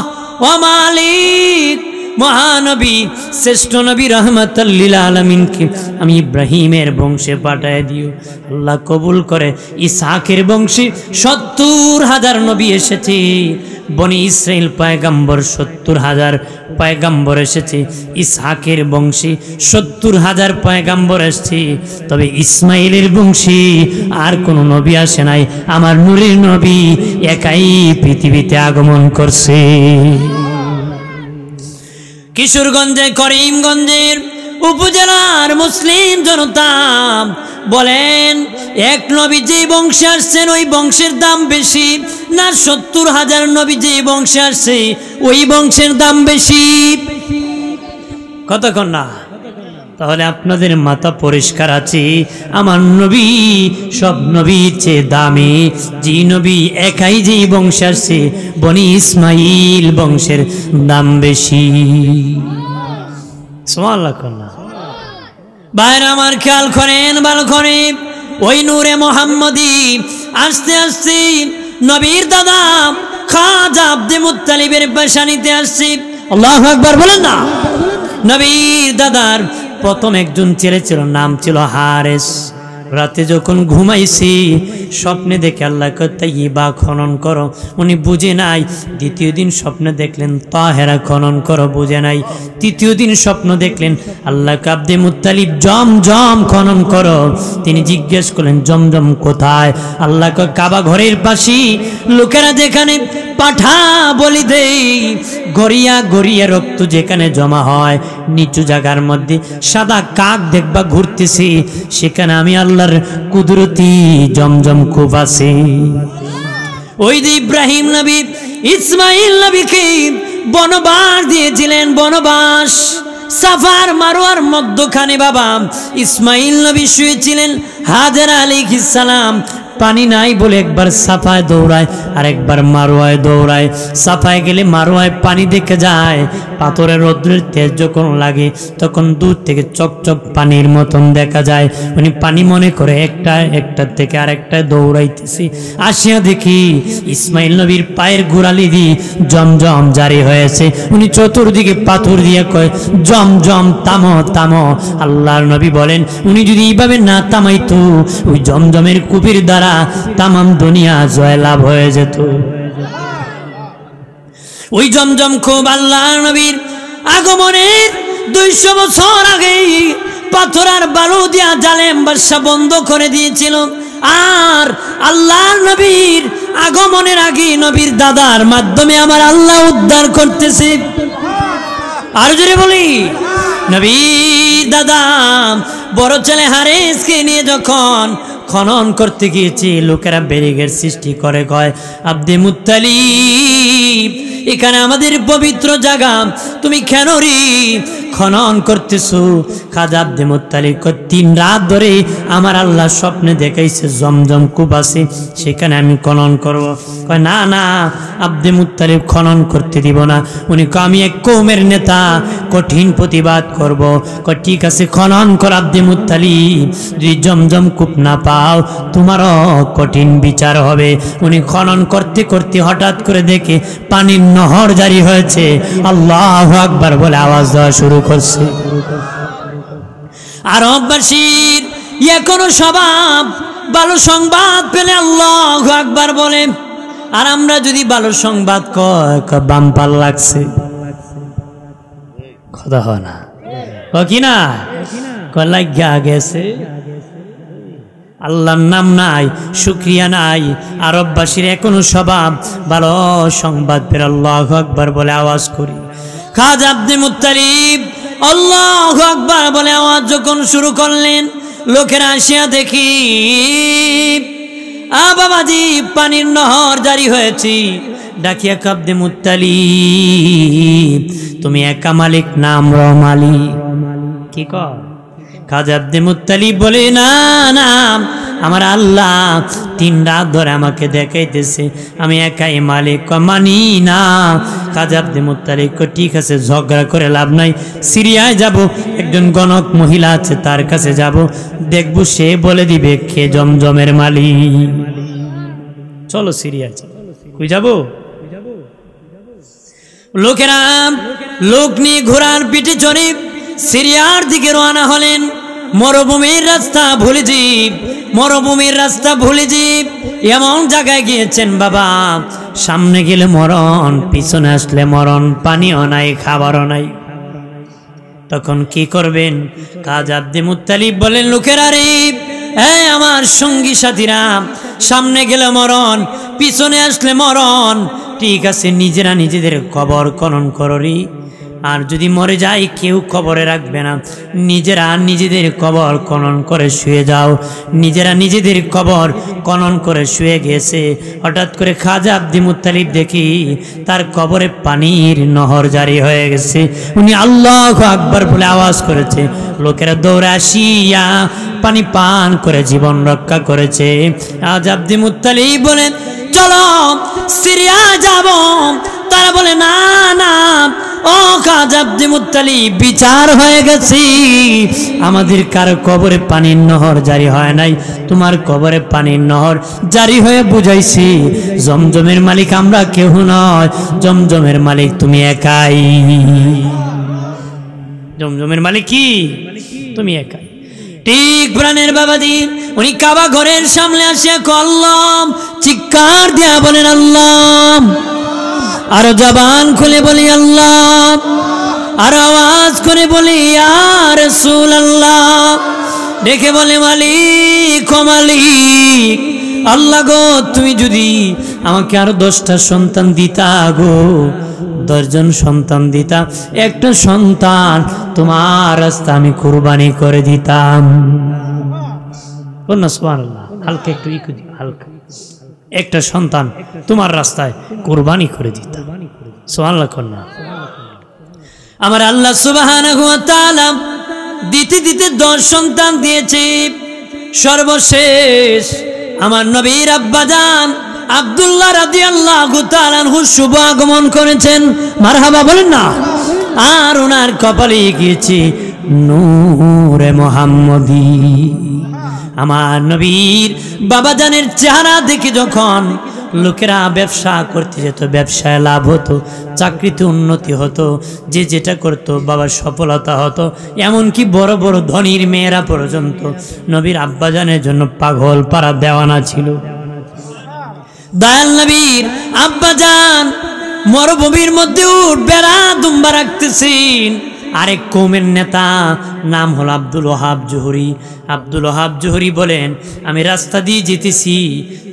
ও মালিক মহানবী শ্রেষ্ঠ নবী রহমাতাল লিল আলামিনকে আমি ইব্রাহিমের বংশে পাঠায় দিও। আল্লাহ কবুল করে। ইসহাকের বংশে 70,000 নবী এসেছে, বনি ইসরাইল পয়গম্বর 70,000 পয়গম্বর এসেছে, ইসহাকের বংশী 70,000 পয়গম্বর এসেছে, তবে ইসমাইলের বংশী আর কোন নবী আসে নাই। আমার নূরের নবী একাই পৃথিবীতে আগমন করছে। কিশোরগঞ্জে করিমগঞ্জের উপজেলার মুসলিম জনতা বলেন, এক নবী যে বংশে আসছেন ওই বংশের দাম বেশি না 70,000 নবী যে বংশে আসছে ওই বংশের দাম বেশি? কতক্ষণ না? তাহলে আপনাদের মাথা পরিষ্কার আছে, আমার নবী সব নবীর চেয়ে দামি। যে নবী একাই যে বংশে আসছে বনি ইসমাইল বংশের দাম বেশি। সুবহানাল্লাহ। বাইরে আমার খেয়াল করেন, ভালো করে, ওই নূরে মোহাম্মদী আস্তে আস্তে নবীর দাদা খাজা আব্দে মুত্তালিবের পেশানিতে আসছে। আল্লাহু আকবার বলেন না। নবীর দাদার প্রথম একজন ছেলে ছিল, নাম ছিল হারেস। রাতে যখন ঘুমাইছি স্বপ্নে দেখে আল্লাহ তাইয়্যিবা খনন করো, উনি বুঝে নাই। দ্বিতীয় দিন স্বপ্নে দেখলেন তাহেরা খনন করো, বুঝে নাই। তৃতীয় দিন স্বপ্ন দেখলেন আল্লাহ আব্দে মুত্তালিব জমজম খনন করো। তিনি জিজ্ঞেস করলেন জমজম কোথায়? আল্লাহ কাবা ঘরের পাশে, লোকেরা যেখানে পাঠা বলি দেই, গড়িয়া গড়িয়া রক্ত যেখানে জমা হয়, নিচু জায়গার মধ্যে সাদা কাক দেখবা ঘুরতেছি, সেখানে আমি আল্লাহর কুদরতি জমজম কূপ আছে। ওই যে ইব্রাহিম নবী ইসমাইল নবীকে বনবাস দিয়েছিলেন, বনবাস সাফার মারোয়ার মধ্যখানে বাবা ইসমাইল নবী শুয়েছিলেন। হাজেরা আলাইহিস সালাম পানি নাই বলে একবার সাফায় দৌড়ায় আর একবার মারোয়ায় দৌড়ায়। সাফায় গেলে মারোয়ায় পানি দেখে যায়, পাথরের রৌদ্রের তেজ যখন লাগে তখন দূর থেকে চকচক পানির মতন দেখা যায়। উনি পানি মনে করে একটা থেকে আরেকটায় দৌড়াইতেছি। আসিয়া দেখি ইসমাইল নবীর পায়ের গোড়ালি দিয়ে জমজম জারি হয়েছে। উনি চতুর্দিকে পাথর দিয়ে কয় জমজম থামো থামো। আল্লাহর নবী বলেন উনি যদি এইভাবে না থামাইতো ওই জমজমের কূপের দ্বারা তামাম দুনিয়া জয় লাভ হয়ে যেত। ওই জমজম খুব আল্লাহর নবীর আগমনের 200 বছর আগে পাথর আর বালু দিয়া জালেম বাদশা বন্ধ করে দিয়েছিল। আর আল্লাহর নবীর আগমনের আগে নবীর দাদার মাধ্যমে আমার আল্লাহ উদ্ধার করতেছে। আর জোরে বলি, নবীর দাদা বড় ছেলে হারেসকে নিয়ে যখন খনন করতে গিয়েছি, লোকেরা ব্যারিকেড সৃষ্টি করে কয় আব্দে মুত্তালিব এখানে আমাদের পবিত্র জায়গা, তুমি কেন রে খনন করতেছো? খাজা আব্দে মুত্তালিব কয় 3 রাত ধরে আমার আল্লাহ স্বপ্নে দেখাইছে জমজম কূপ আছে, সেখানে আমি খনন করব। কয় না না আব্দে মুত্তালিব খনন করতে দিব না। উনি কয় আমি এক কওমের নেতা, কঠিন প্রতিবাদ করব। কয় ঠিক আছে খনন কর আব্দে মুত্তালিব, যদি জমজম কূপ না পাও তোমারও কঠিন বিচার হবে। উনি খনন করতে করতে হঠাৎ করে দেখে পানির নহর জারি হয়েছে। আল্লাহু আকবার বলে আওয়াজ দেওয়া শুরু করছে। আরববাসীর এখনো স্বভাব ভালো সংবাদ পেলে আল্লাহু আকবার বলে, আর আমরা যদি ভালো সংবাদ কয় বাম্পার লাগছে, কথা হয় না কি না, লাগিয়া গেছে। আল্লাহর নাম নাই, শুকরিয়া নাই। আরববাসীর এখনো স্বভাব ভালো সংবাদ পেলে আল্লাহু আকবার বলে আওয়াজ করি। খাজা আব্দে মুত্তালিব আল্লাহু আকবার বলে আওয়াজ যখন শুরু করলেন, লোকেরা আসিয়া দেখি বাবাজি পানির নহর জারি হয়েছে। ডাকিয়া আব্দে মুত্তালিব তুমি একা মালিক না আমরা মালিক? কি কর? খাজা আব্দে মুত্তালিব বলে না না আমার আল্লাহ 3 রাত ধরে আমাকে দেখাইতেছে আমি একাই মালিক। মানি না। খাজা আব্দে মুত্তালিব ঠিক আছে ঝগড়া করে লাভ নাই, সিরিয়ায় যাব, একজন গণক মহিলা আছে তার কাছে যাব, দেখবো সে বলে দিবে কে জমজমের মালিক। চলো সিরিয়া কই যাব? লোকেরা লোক নিয়ে ঘোড়ার পিঠে চড়ে সিরিয়ার দিকে রওনা হলেন। মরুভূমির রাস্তা ভুলে জীব, মরুভূমির রাস্তা ভুলে জীব এমন জায়গায় গিয়েছেন বাবা সামনে গেলে মরণ, পিছনে আসলে মরণ, পানিও নাই, খাবারও নাই। তখন কি করবেন? কাজী আব্দুল মুত্তালিব বলেন, লোকেরা রে, আমার সঙ্গী সাথীরা, সামনে গেলে মরণ, পিছনে আসলে মরণ, ঠিক আছে, নিজেরা নিজেদের কবর খনন করো রে। আর যদি মরে যায় কেউ কবরে রাখবে না, নিজেরা নিজেদের কবর খনন করে শুয়ে যাও। নিজেরা নিজেদের কবর খনন করে শুয়ে গেছে। হঠাৎ করে খাজা আব্দুল মুত্তালিব দেখি তার কবরে পানির নহর জারি হয়ে গেছে। উনি আল্লাহু আকবার বলে আওয়াজ করেছে, লোকেরা দৌড়ে আসিয়া পানি পান করে জীবন রক্ষা করেছে। খাজা আব্দুল মুত্তালিব বলেন, চলো সিরিয়া যাব। তারা বলে, না না, ও খাজা আব্দুল মুত্তালিব, বিচার হয়ে গেছে, আমাদের কারো কবরে পানির নহর জারি হয় নাই, তোমার কবরে পানির নহর জারি হয়ে বুঝাইছি জমজমের মালিক আমরা কেউ নয়, জমজমের মালিক তুমি একাই। জমজমের মালিক কি? তুমি একাই। ঠিক প্রাণের বাবাজি, উনি কাবা ঘরের সামনে আসিয়া কল্লম চিৎকার দিয়া বলেন, আল্লাহ। আর জবান খুলে বলি আল্লাহ, আর আওয়াজ করে বলি ইয়া রাসূলুল্লাহ। দেখে বলে, মালিক ও মালিক, আল্লাহ গো, তুমি যদি আমাকে আরো 10টা সন্তান দিতা গো, 10 জন সন্তান দিতা, একটা সন্তান তোমার রাস্তা আমি কুরবানি করে দিতাম। বলুন সুবহানাল্লাহ। হালকা একটু হালকা, একটা সন্তান তোমার রাস্তায় কুরবানি করে দিতাম। সুবহানাল্লাহ কন্যা। আমার আল্লাহ সুবহানাহু ওয়া তাআলা দিতে দিতে 10 সন্তান দিয়েছে। সর্বশেষ আমার নবীর আব্বাজান আব্দুল্লাহ রাদিয়াল্লাহু তাআলা আনহু শুভ আগমন করেছেন। মারহাবা বলেন না। আর ওনার কপালে গিয়েছে নূরে মুহাম্মদী। আমার নবীর বাবাজানের চেহারা দেখে যখন লোকেরা ব্যবসা করতে যেত, ব্যবসায় লাভ হতো, চাকরিতে উন্নতি হতো, যে যেটা করতো বাবার সফলতা হতো, এমনকি বড় বড় ধনীর মেয়েরা পর্যন্ত নবীর আব্বাজানের জন্য পাগল পাড়া দেওয়ানা ছিল। দয়াল নবীর আব্বাজান মরুভূমির মধ্যে উট বেড়া দুম্বা রাখতেছেন। আরেক কৌমের নেতা নাম হলো আব্দুল ওহাব জোহরি। আব্দুল ওহাব জোহরি বলেন, আমি রাস্তা দিয়ে যেতেছি,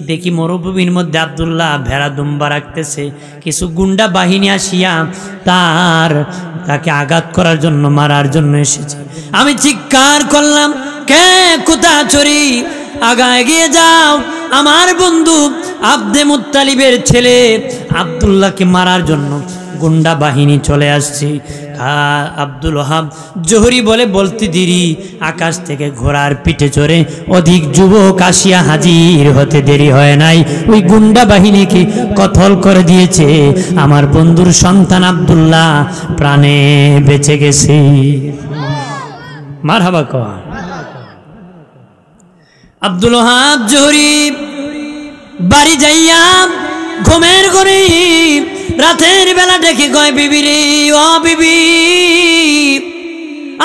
দেখি মরুভূমির মধ্যে আব্দুল্লাহ ভেড়া দুম্বা রাখতেছে। কিছু গুন্ডা বাহিনী আসিয়া তাকে আঘাত করার জন্য, মারার জন্য এসেছে। আমি চিৎকার করলাম, কে কোথা চোরি, আগা এগিয়ে যাও, আমার বন্ধু আব্দে মুত্তালিবের ছেলে আব্দুল্লাহকে মারার জন্য গুন্ডা বাহিনী চলে আসছে। আব্দুল ওহাব জোহরি বলতে দেরি, আকাশ থেকে ঘোড়ার পিঠে চড়ে অধিক যুবক আসিয়া হাজির হতে দেরি হয় নাই। ওই গুন্ডা বাহিনীকে কতল করে দিয়েছে। আমার বন্ধুর সন্তান আব্দুল্লাহ প্রাণে বেঁচে গেছে। মারহাবা কর। আব্দুল ওহাব জোহরি বাড়ি যাইয়া ঘুমের ঘরে রাতের বেলা ডেকে কয়, বিবি রে, ও বিবি,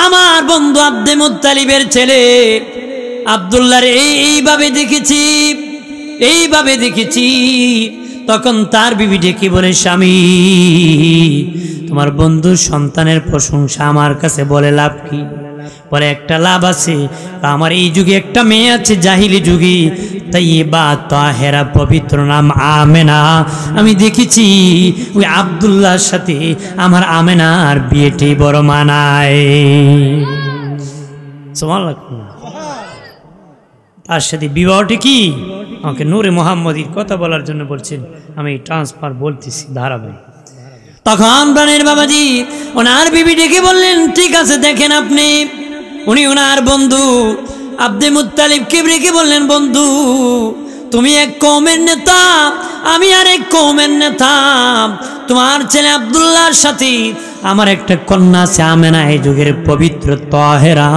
আমার বন্ধু আব্দে মুত্তালিবের ছেলে আব্দুল্লাহর এইভাবে দেখেছি। তখন তার বিবি ডেকে বলে, স্বামী, তোমার বন্ধুর সন্তানের প্রশংসা আমার কাছে বলে লাভ কি? বলে, একটা লাভ আছে, আমার এই যুগে একটা মেয়ে আছে, জাহিলি যুগে, তাইয়্যিবা তাহেরা, পবিত্র নাম আমেনা। আমি দেখেছি ওই আব্দুল্লাহর সাথে আমার আমেনার বিয়েটি বড় মানায়। তার সাথে বিবাহটি কি? আমাকে নূরে মুহাম্মদীর কথা বলার জন্য বলছেন, আমি ট্রান্সফার বলতেছি ধারাবাহিক। তখন প্রাণের বাবাজি ওনার বিবি ডেকে বললেন, ঠিক আছে, দেখেন আপনি। উনি ওনার বন্ধু আব্দে মুত্তালিবকে ডেকে বললেন, বন্ধু, তুমি এক কওমের নেতা, আমি আর এক কওমের নেতা। তোমার ছেলে আব্দুল্লাহর সাথে আমার একটা কন্যা আছে আমেনা, এই যুগের পবিত্র তাহেরা,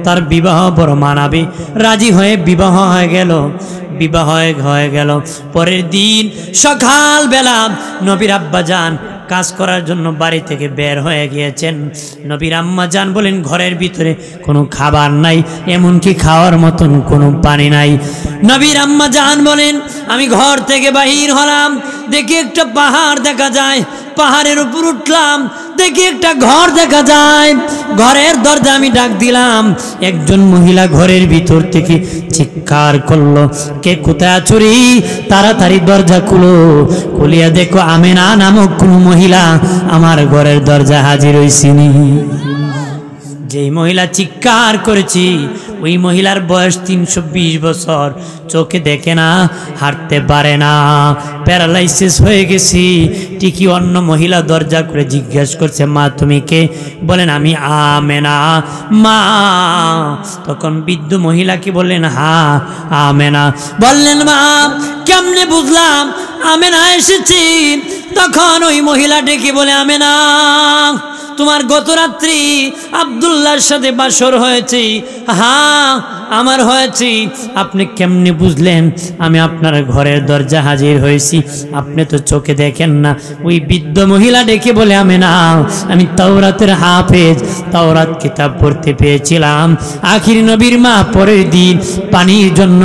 তার বিবাহ বড় মানাবে। রাজি হয়ে বিবাহ হয়ে গেল। পরের দিন সকাল বেলা নবীর আব্বাজান কাজ করার জন্য বাড়ি থেকে বের হয়ে গিয়েছেন। নবীর আম্মা জান বলেন, ঘরের ভিতরে কোনো খাবার নাই, এমনকি খাওয়ার মতন কোনো পানি নাই। নবীর আম্মা জান বলেন, আমি ঘর থেকে বাহির হলাম, দেখি একটা পাহাড় দেখা যায়, পাহাড়ের উপর উঠলাম, দেখি একটা ঘর দেখা যায়, ঘরের দরজা আমি ডাক দিলাম, একজন মহিলা ঘরের ভিতর থেকে চিৎকার করলো, কে কোথায় আছো রে, তাড়াতাড়ি দরজা খুলো। খুলিয়া দেখো আমেনা নামক কোন মহিলা আমার ঘরের দরজা হাজির হইছিনি। যেই মহিলা চিৎকার করেছি ওই মহিলার বয়স 320 বছর, চোখে দেখে না, হাঁটতে পারে না, প্যারালাইসিস হয়ে গেছি। ঠিকই অন্য মহিলা দরজা করে জিজ্ঞাসা করছে, মা তুমি কে? বলেন আমি আমেনা। মা তখন বৃদ্ধ মহিলাকে বললেন, হ্যাঁ আমেনা। বললেন মা কেমনে বুঝলাম আমেনা এসেছি? তখন ওই মহিলা ডেকে বলে, আমেনা তোমার গত রাত্রি আব্দুল্লাহর সাথে বাসর হয়েছে। হ্যাঁ আমার হয়েছে। আপনি কেমনে বুঝলেন আমি আপনার ঘরের দরজা হাজির হয়েছি? আপনি তো চোখে দেখেন না। ওই বৃদ্ধ মহিলা ডেকে বলে, আমি তাওরাতের হাফেজ, তাওরাত কিতাব পড়তে পেয়েছিলাম, আখির নবীর মা পরের দিন পানির জন্য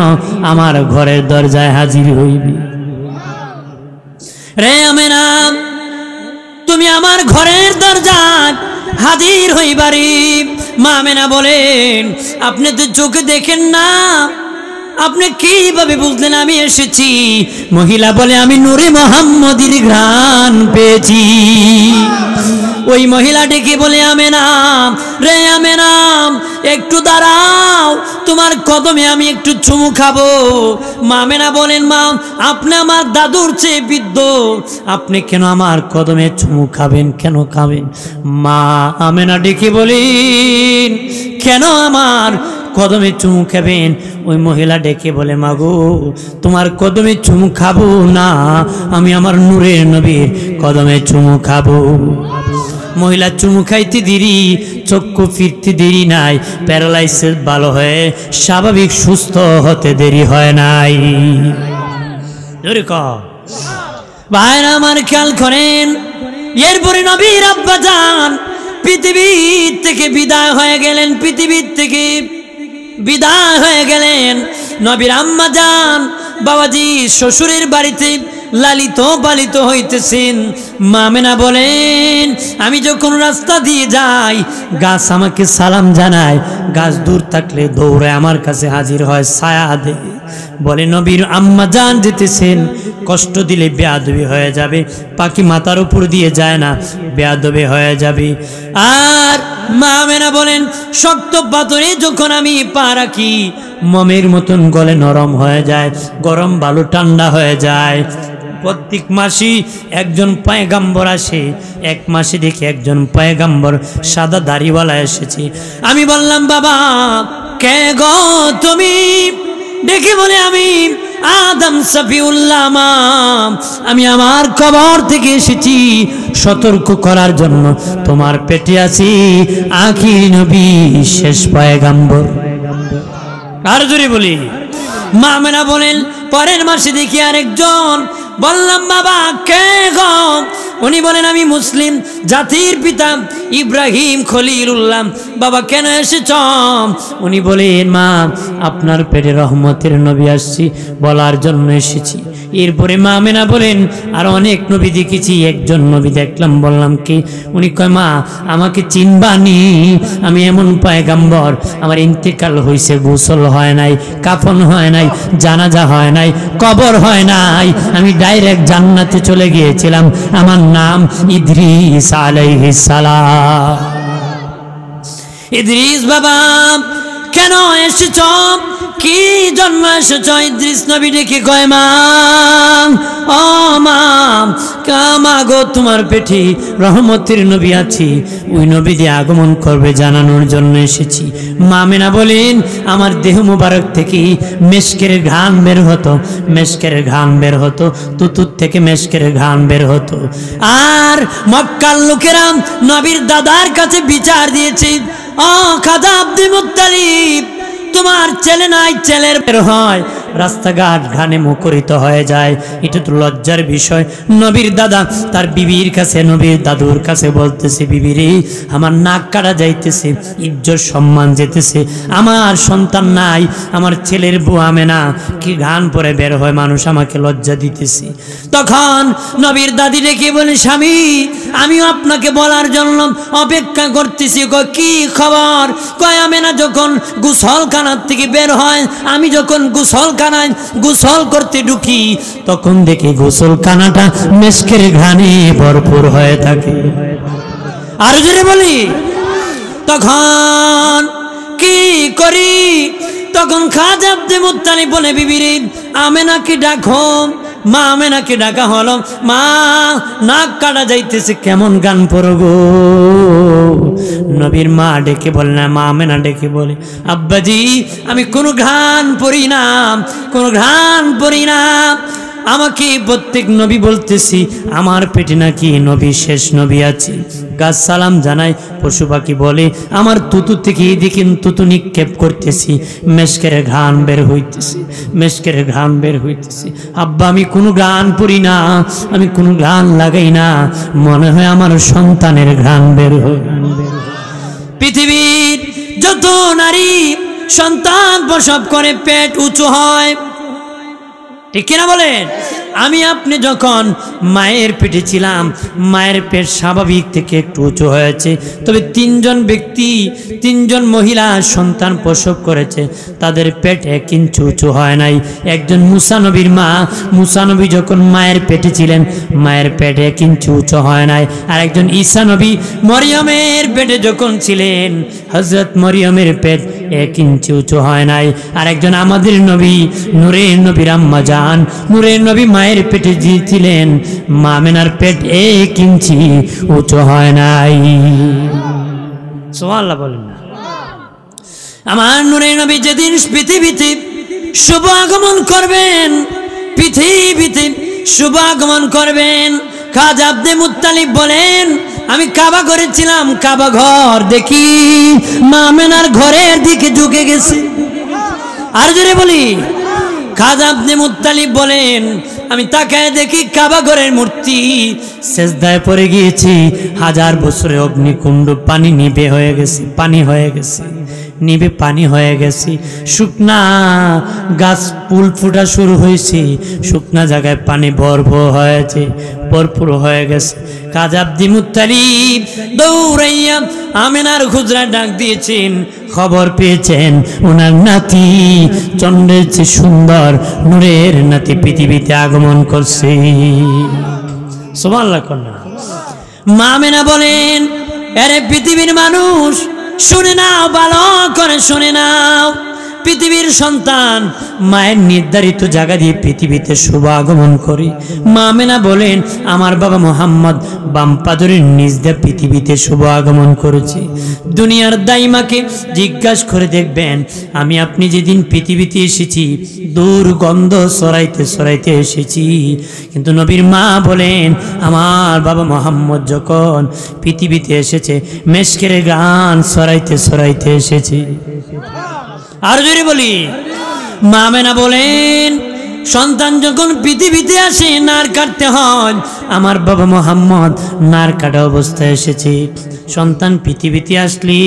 আমার ঘরের দরজায় হাজির হইবে। রে আমেনা তুমি আমার ঘরের দরজায় হাজির হইবারি। মা আমেনা বলেন, আপনি তো চোখে দেখেন না, আপনি কিভাবে বুঝলেন আমি এসেছি? মহিলা বলে, আমি নূরে মুহাম্মদীর ঘ্রাণ পেয়েছি। ওই মহিলা ডেকে বলে, আমেনা রে আমেনা একটু দাঁড়াও, তোমার কদমে আমি একটু চুমু খাবো। মা আমেনা বলেন, মা আপনি আমার দাদুর চেয়ে বৃদ্ধ, আপনি কেন আমার কদমে চুমু খাবেন? কেন খাবেন? মা আমেনা ডেকে বলেন, কেন আমার কদমে চুমু খাবেন? ওই মহিলা ডেকে বলে, মাগো তোমার কদমে চুমু খাবো না, আমি আমার নূরের নবীর কদমে চুমু খাবো। মহিলা চুমু খাইতে দেরি, চক্ষু ফিরতে দেরি নাই, প্যারালাইসিস ভালো হয়ে স্বাভাবিক সুস্থ হতে দেরি হয় নাই। ভাইরা আমার খেয়াল করেন, এরপরে নবীর আব্বা জান পৃথিবীর থেকে বিদায় হয়ে গেলেন, পৃথিবীর থেকে বিদায় হয়ে গেলেন। নবীর আম্মা জান বাবাজি শ্বশুরের বাড়িতে লালিত পালিত হইতেছেন। মা আমেনা বলেন, আমি যখন রাস্তা দিয়ে যাই গাছ আমাকে সালাম জানায়, গাছ দূর থাকলে দৌড়ে আমার কাছে হাজির হয়, ছায়া দেয়। বলে নবীর আম্মা জান যেতেছেন, কষ্ট দিলে বেয়াদবি হয়ে যাবে, পাখি মাথার উপর দিয়ে যায় না, বেয়াদবি হয়ে যাবে। আর মা আমেনা বলেন, শক্ত পাথরে যখন আমি পা রাখি মমের মতন গলে নরম হয়ে যায়, গরম বালু ঠান্ডা হয়ে যায়। প্রত্যেক মাসে একজন পয়গাম্বর আসে, এক মাসে দেখি একজন পয়গাম্বর সাদা দাড়িওয়ালা এসেছে। আমি বললাম, বাবা কে গো তুমি? দেখি বলে, আমি আদম সফিউল্লাহ, আমি আমার কবর থেকে এসেছি সতর্ক করার জন্য, তোমার পেটে আছি আখির নবী শেষ পয়গাম্বর। আর জোরে বলি। মা আমেনা বলেন, পরের মাসে দেখি আরেকজন। বললাম, বাবা কে গো? উনি বলেন, আমি মুসলিম জাতির পিতা ইব্রাহিম খলিলুল্লাহ। বাবা কেন এসেছ? উনি বলেন, মা আপনার পেটে রহমতের নবী আসছি বলার জন্য এসেছি। এরপরে মা আমেনা বলেন, আর অনেক নবী দেখেছি, একজন নবী দেখলাম। বললাম কি? উনি কয়, মা আমাকে চিনবানি, আমি এমন পয়গাম্বর, আমার ইন্তেকাল হয়েছে, গোসল হয় নাই, কাফন হয় নাই, জানাজা হয় নাই, কবর হয় নাই, আমি ডাইরেক্ট জান্নাতে চলে গিয়েছিলাম। আমার নাম ইদ্রিস আলাইহিস সালাম। ইদ্রিস বাবা কেন এসেছ? কি জন্ম এসেছ? ইদ্রিস নবী ডেকে কয়, মা ও মা, কামা গো তোমার পেটে রহমতের নবী আছি, ওই নবী দিয়ে আগমন করবে জানানোর জন্য এসেছি। মা আমেনা বলেন, আমার দেহ মুবারক থেকে মেশকের ঘ্রাণ বের হতো, মেশকের ঘ্রাণ বের হতো, তুতুর থেকে মেশকের ঘ্রাণ বের হতো। আর মক্কার লোকেরা নবীর দাদার কাছে বিচার দিয়েছে, ও খাজা আব্দুল মুত্তালিব, তোমার ছেলে নাই, ছেলের বের হয়, রাস্তাঘাট ঘানে মুখরিত হয়ে যায়। এটা তো লজ্জার বিষয়। নবীর দাদা তার বিবির কাছে, নবীর দাদুর কাছে বলতেছে, বিবি রে, আমার নাক কাটা যাইতেছে, ইজ্জত সম্মান যেতেছে, আমার সন্তান নাই, আমার ছেলের বউ আমেনা কি গান পরে বের হয়, মানুষ আমাকে লজ্জা দিতেছে। তখন নবীর দাদি ডেকে বলে, স্বামী আমিও আপনাকে বলার জন্য অপেক্ষা করতেছি। কি খবর? কয় আমেনা যখন গোসলখানার থেকে বের হয়, আমি যখন গোসলখানায় গোসল করতে ঢুকি, তখন দেখি গোসলখানাটা মেশকের ঘ্রাণে ভরপুর হয়ে থাকে। আর জোরে বলি, তখন কি করি? তখন খাজা আব্দুল মুত্তালিব বলে, বিবি রে, আমেনাকে ডাকো। মা আমেনাকে ডাকা হলো। মা, নাক কাটা যাইতেছে, কেমন গান পড়বো? নবীর মা ডেকে বলে না, মা আমেনা ডেকে বলে, আব্বাজি আমি কোনো গান পড়ি না, কোনো গান পড়ি না। আমাকে প্রত্যেক নবী বলতেছি, আমার পেটে নাকি নবী শেষ নবী আছে। গাছ সালাম জানায়, পশু পাখি বলে, আমার তুতু থেকে এদিকে তুতু নিক্ষেপ করতেছি, মেশকের ঘ্রাণ বের হইতেছি, মেশকের ঘ্রাণ বের হইতেছি। আব্বা আমি কোনো গান পড়ি না, আমি কোনো গান লাগাই না, মনে হয় আমার সন্তানের ঘ্রাণ বের হয়। পৃথিবীর যত নারী সন্তান প্রসব করে পেট উঁচু হয়, ঠিক কিনা বলেন? আমি আপনি যখন মায়ের পেটে ছিলাম, মায়ের পেট স্বাভাবিক থেকে একটু উঁচু হয়েছে, তবে তিনজন মহিলা সন্তান প্রসব করেছে, তাদের পেট 1 ইঞ্চি উঁচু হয় নাই। একজন মুসা নবীর মা, মুসা নবী যখন মায়ের পেটে ছিলেন, মায়ের পেট 1 ইঞ্চি উঁচু হয় নাই। আর একজন ঈসা নবী মরিয়মের পেটে যখন ছিলেন, হযরত মরিয়মের পেট 1 ইঞ্চি উঁচু হয় নাই। আর একজন আমাদের নবী, নূরের নবীর আম্মা জান, নূরের নবী মায়ের পেটে ছিলেন, মা আমেনার পেট 1 ইঞ্চি উঁচু হয় নাই। সুবহানাল্লাহ বলেন না। আমার নূরের নবী যেদিন পৃথিবীতে শুভ আগমন করবেন, পৃথিবীতে শুভ আগমন করবেন, খাজা আব্দুল মুত্তালিব বলেন, আমি কাবা করেছিলাম, কাবা ঘর দেখি মা আমেনার ঘরের দিকে ঝুঁকে গেছে। আর জোরে বলি, খাজা আব্দুল মুত্তালিব বলেন, আমি তাকায় দেখি কাবা ঘরের মূর্তি সেজদায় পড়ে গিয়েছি। 1000 বছরে অগ্নিকুণ্ড পানি নিভে হয়ে গেছে, পানি হয়ে গেছে, নিভে পানি হয়ে গেছে। শুকনা গাছ ফুল ফোটা শুরু হয়েছে, শুকনা জায়গায় পানি ভরপুর হয়েছে, ভরপুর হয়ে গেছে। খাজা আব্দুল মুত্তালিব দৌড়াইয়া আমেনার হুজরা ডাক দিয়েছেন, খবর পেয়েছেন ওনার নাতি, চন্দ্রের চেয়ে সুন্দর নূরের নাতি পৃথিবীতে আগমন করছে। সুবহানাল্লাহ কন্যা। মা আমেনা বলেন, আরে পৃথিবীর মানুষ শুনে নাও, ভালো করে শুনে নাও, পৃথিবীর সন্তান মায়ের নির্ধারিত জায়গা দিয়ে পৃথিবীতে শুভ আগমন করে। মা আমেনা বলেন, আমার বাবা মোহাম্মদ বাম পাদরের নিজ দিয়ে পৃথিবীতে শুভ আগমন করেছে। দুনিয়ার দাইমাকে জিজ্ঞাসা করে দেখবেন, আমি আপনি যেদিন পৃথিবীতে এসেছি দুর্গন্ধ সরাইতে সরাইতে এসেছি, কিন্তু নবীর মা বলেন, আমার বাবা মোহাম্মদ যখন পৃথিবীতে এসেছে মেশকের গান সরাইতে সরাইতে এসেছে। আর জোরে বলি, মা আমেনা বলেন, সন্তান যখন পৃথিবীতে আসে নার কাটতে হয়, আমার বাবা মোহাম্মদ নার কাটা অবস্থায় এসেছে। সন্তান পৃথিবীতে আসলে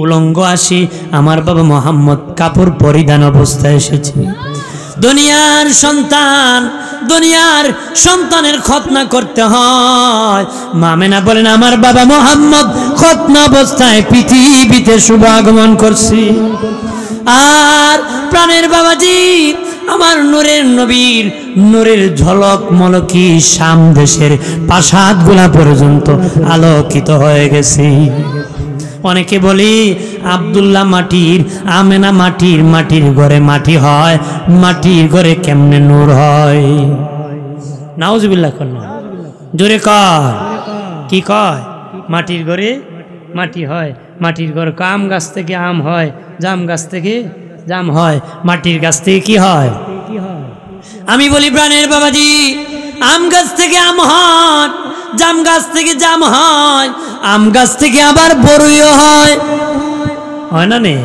উলঙ্গ আসে, আমার বাবা মোহাম্মদ কাপড় পরিধান অবস্থায় এসেছে। দুনিয়ার সন্তানের খতনা করতে হয়, মা আমেনা বলেন, আমার বাবা মোহাম্মদ খতনা অবস্থায় পৃথিবীতে শুভ আগমন করছে। আর প্রাণের বাবাজি আমার নূরের নবীর নূরের ঝলক মলকি শাম দেশের প্রাসাদগুলা পর্যন্ত আলোকিত হয়ে গেছে। অনেকে বলি আব্দুল্লাহ মাটির, আমেনা মাটির, মাটির ঘরে মাটি হয়, মাটির ঘরে কেমনে নূর হয়? নাউজুবিল্লাহ কন্যা, জোরে কয়, কি কয়? মাটির ঘরে মাটি হয়, মাটির ঘরে আম গাছ থেকে আম হয়, জাম গাছ থেকে জাম হয়, মাটির গাছ থেকে কি হয়? আমি বলি প্রাণের বাবাজি, আম গাছ থেকে আম হয়, জাম গাছ থেকে জাম হয়, আম গাছ থেকে আবার বড়ইও হয়, হয় না নে?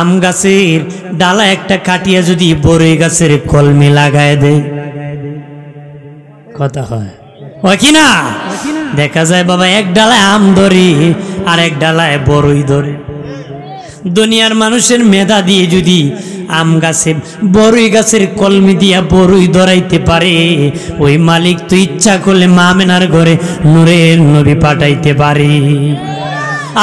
আম গাছের ডালা একটা কাটিয়া যদি বড়ই গাছের কলমে লাগায় দেয় কথা হয় কি না? দেখা যায় বাবা এক ডালায় আম ধরে আর এক ডালায় বড়ই ধরে। দুনিয়ার মানুষের মেধা দিয়ে যদি আম গাছে বড়ই গাছের কলমি দিয়া বড়ই ধরাইতে পারে, ওই মালিক তো ইচ্ছা করলে মা আমেনার ঘরে নূরের নবী পাঠাইতে পারে।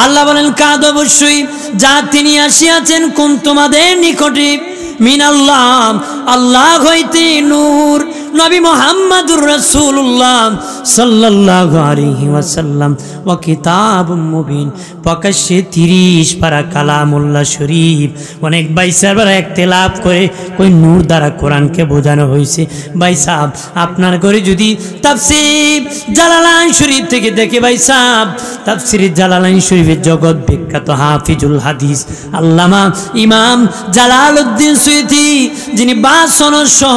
আল্লাহ বলেন কাদ অবশ্যই যা তিনি আসিয়াছেন কোন তোমাদের নিকটে মিনাল্লাহ আল্লাহ হইতে নূর নবী মুহাম্মদুর রাসূলুল্লাহ সাল্লাল্লাহু আলাইহি ওয়াসাল্লাম ওয়া কিতাবুম মুবিন প্রকাশ্যে 30 পারা কালামুল্লাহ শরীফ। অনেক ভাই সাহেবরা ইখতিলাফ করে কই নূর দ্বারা কোরআনকে বোঝানো হয়েছে। ভাই সাহেব আপনার ঘরে যদি তাফসীর জালালাইন শরীফ থেকে দেখে ভাই সাহেব তাফসীর জালালাইন শরীফের জগৎ বিখ্যাত হাফিজুল হাদিস আল্লামা ইমাম জালালউদ্দিন সুয়ুতী যিনি 52 সহ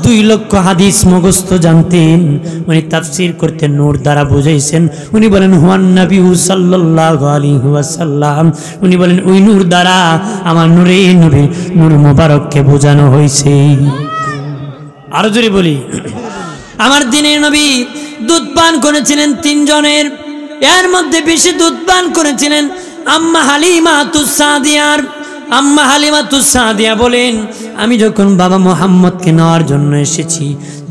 2 লক্ষ হাদিস মুখস্থ জানতেন, উনি তাফসীর করতে নূর দ্বারা বুঝাইছেন। উনি বলেন হুয়ান নবী সাল্লাল্লাহু আলাইহি ওয়াসাল্লাম, উনি বলেন ওই নূর দ্বারা আমার নূরে নবী নূর মুবারককে বোঝানো হয়েছে। আরো জোরে বলি আমার দিনের নবী দুধ পান করেছিলেন 3 জনের, এর মধ্যে বেশি দুধ পান করেছিলেন আম্মা হালিমাতুস সাদিয়ার। আম্মা হালিমাতুস সাদিয়া বলেন আমি যখন বাবা মুহাম্মদকে নেওয়ার জন্য এসেছি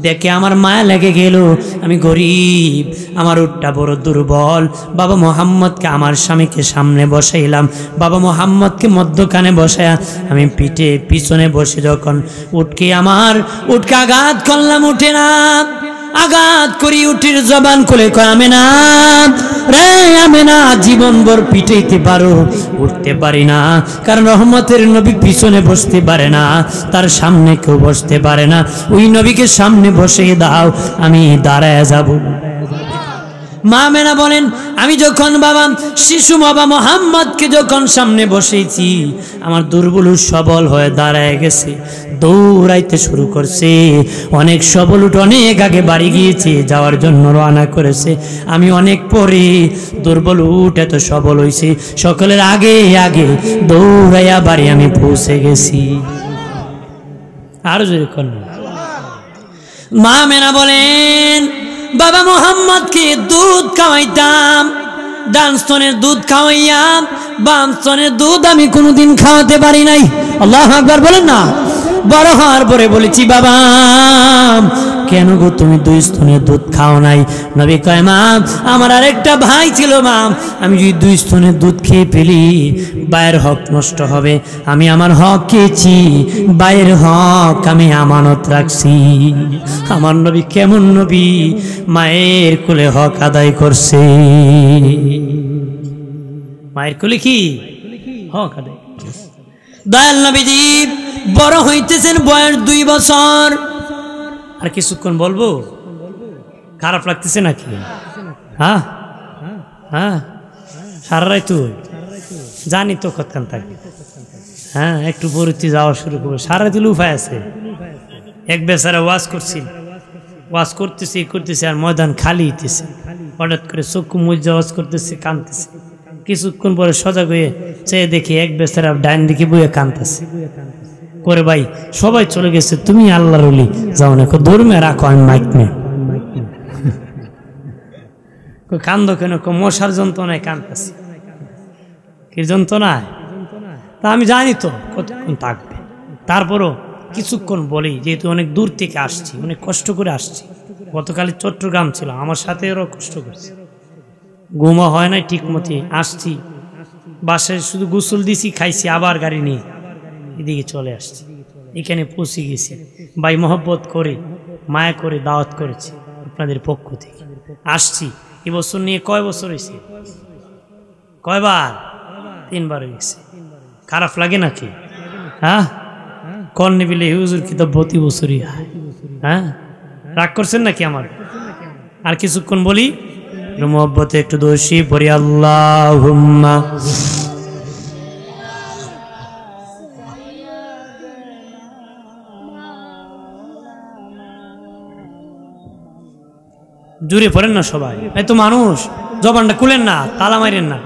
দেখে আমার মায়া লেগে গেল, আমি গরিব, আমার উটটা বড় দুর্বল। বাবা মুহাম্মদকে আমার স্বামীকে সামনে বসাইলাম, বাবা মুহাম্মদকে মধ্যখানে বসায়া আমি পিছনে বসে যখন উটকে আঘাত করলাম, উঠে না আঘাত করি উঠির জবান খুলে কয় আমেনা রে আমেনা, জীবন ভর পিটাইতে পারো উঠতে পারি না, কারণ রহমতের নবী পিছনে বসতে পারে না, তার সামনে কেউ বসতে পারে না, ওই নবীকে সামনে বসিয়ে দাও আমি দাঁড়ায় যাব। মা আমেনা বলেন আমি যখন বাবা শিশু বাবা মুহাম্মদকে যখন সামনে বসেছি আমার দুর্বল সবল হয়ে দাঁড়ায় গেছে, দৌড়াইতে শুরু করছে। অনেক সবল উঠ অনেক আগে বাড়ি গিয়েছে, যাওয়ার জন্য রওনা করেছে। আমি অনেক পরে দুর্বল উঠ এত সবল হয়েছে, সকলের আগে আগে দৌড়াইয়া বাড়ি আমি পৌঁছে গেছি। আরো জোরে করুন। মা আমেনা বলেন বাবা মুহাম্মদকে দুধ খাওয়াইতাম, ডান স্তনের দুধ খাওয়াইয়াম, বাম স্তনের দুধ আমি কোনোদিন খাওয়াতে পারি নাই। আল্লাহু আকবার বলেন না। বড় হওয়ার পরে বলেছি বাবা কেন গো তুমি 2 স্তনের দুধ খাও নাই? নবী কয় মা আমার আরেকটা ভাই ছিল মা, আমি যদি 2 স্তনের দুধ খেয়ে ফেলি ভাইয়ের হক নষ্ট হবে, আমি আমার হক খেয়েছি, ভাইয়ের হক আমি আমানত রাখছি। আমার নবী কেমন নবী, মায়ের কোলে হক আদায় করছে, মায়ের কোলে কি হক আদায়। দয়াল নবীজি বড় হইতেছেন, বয়স 2 বছর। আর কিছুক্ষণ বলবো, খারাপ লাগতেছে নাকি? হ্যাঁ হ্যাঁ সারা রাত জানি তো কতক্ষণ থাকবে। হ্যাঁ একটু পরিচিতি যাওয়া শুরু করবো, সারা রাত লুফায় আছে। এক বেচারা ওয়াজ করতেছে আর ময়দান খালি হইতেছে, হঠাৎ করে চক্ষু মুজা ওয়াজ করতেছে, কাঁদতেছে। কিছুক্ষণ পরে সজাগ হয়ে চেয়ে দেখি এক বেচারা ডাইন দিকে বইয়ে কাঁদতেছে। করে ভাই সবাই চলে গেছে, তুমি আল্লাহর ওলি যাও না, ধর্মে রাখো, আমি মাইক নেই। কান্দ কেন? মশার যন্ত্রণায় কাঁদতেছে। কি যন্ত্রণায়? তা আমি জানি তো কতক্ষণ থাকবে, তারপরও কিছুক্ষণ বলি, যেহেতু অনেক দূর থেকে আসছি, অনেক কষ্ট করে আসছি। গতকাল চট্টগ্রাম ছিল, আমার সাথে ওরা কষ্ট করছে, ঘুমা হয় নাই ঠিক মতো। আসছি বাসায় শুধু গোসল দিছি, খাইছি, আবার গাড়ি নিয়ে এদিকে চলে আসছি। এখানে পৌঁছে গেছি, ভাই মহব্বত করে মায়া করে দাওয়াত করেছে আপনাদের পক্ষ থেকে আসছি। এবছর নিয়ে কয় বছর হয়েছে? কয়বার? 3 বার হয়ে গেছে। খারাপ লাগে নাকি? হ্যাঁ কল নিবিলে হুজুর কি তো প্রতি বছরই হয়। হ্যাঁ রাগ করছেন নাকি আমার? আর কিছুক্ষণ বলি, মহব্বতে একটু দোষী পড়ি। আল্লাহুম্মা জুড়ে পড়েন না সবাই, এত মানুষ, জবানটা খুলেন না, তালা মারেন না।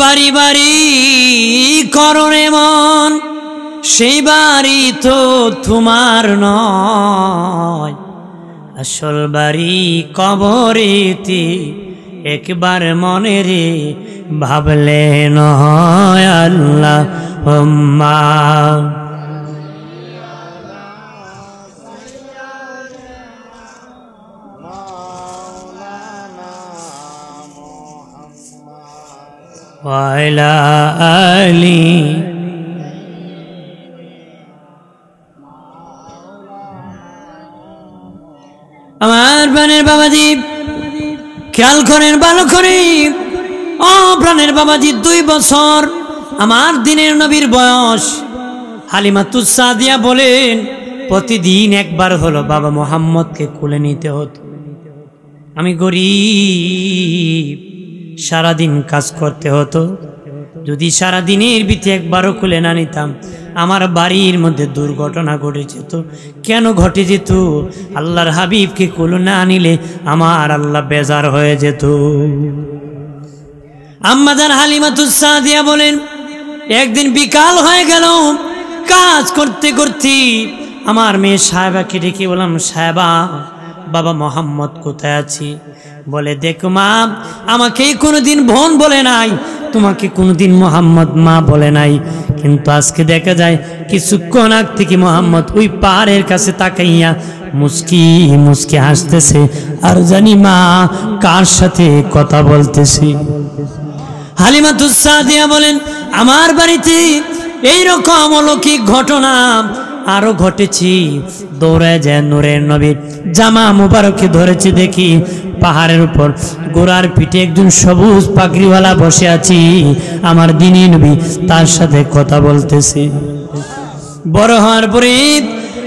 বাড়ি বাড়ি কররে মন, সেই বাড়ি তো তোমার নয়, আসল বাড়ি কবরেতে একবার মনে রে ভাবলে নয়। আল্লাহুম্মা ওয়া আলা আলি আমার প্রাণের বাবাজি খেয়াল করেন, ভালো করে। ও প্রাণের বাবাজি, 2 বছর আমার দিনের নবীর বয়স। হালিমাতুস সাদিয়া বলেন প্রতিদিন একবার হলো বাবা মোহাম্মদকে কোলে নিতে হতো। আমি গরিব, সারাদিন কাজ করতে হতো। যদি সারাদিনের ভিতরে একবারও কোলে না নিতাম, আমার বাড়ির মধ্যে দুর্ঘটনা ঘটে যেত। কেন ঘটে যেত? আল্লাহর হাবিবকে কোলে না নিলে আমার আল্লাহ বেজার হয়ে যেত। আম্মাজান হালিমাতুস সাদিয়া বলেন একদিন বিকাল হয়ে গেল, কাজ করতে করতে আমার মেয়ে সাহেবাকে ডেকে বললাম, সাহেবা বাবা মোহাম্মদ কোথায় আছে? বলে, দেখো মা, আমাকে কোনোদিন বোন বলে নাই, তোমাকে কোনোদিন মোহাম্মদ মা বলে নাই, কিন্তু আজকে দেখা যায় কিছুক্ষণ আগ থেকে মোহাম্মদ ওই পাহাড়ের কাছে তাকাইয়া মুস্কি মুস্কি হাসতেছে, আর জানি মা কার সাথে কথা বলতেছে। হালিমাতুস সাদিয়া বলেন আমার বাড়িতে এইরকম অলৌকিক ঘটনা আরো ঘটেছি। দৌড়ায় যায় নূরের নবীর জামা মুবারককে ধরেছি, দেখি পাহাড়ের উপর গোড়ার পিঠে একজন সবুজ পাগড়িওয়ালা বসে আছি, আমার দিনী নবী তার সাথে কথা বলতেছি। বড় হওয়ার পরে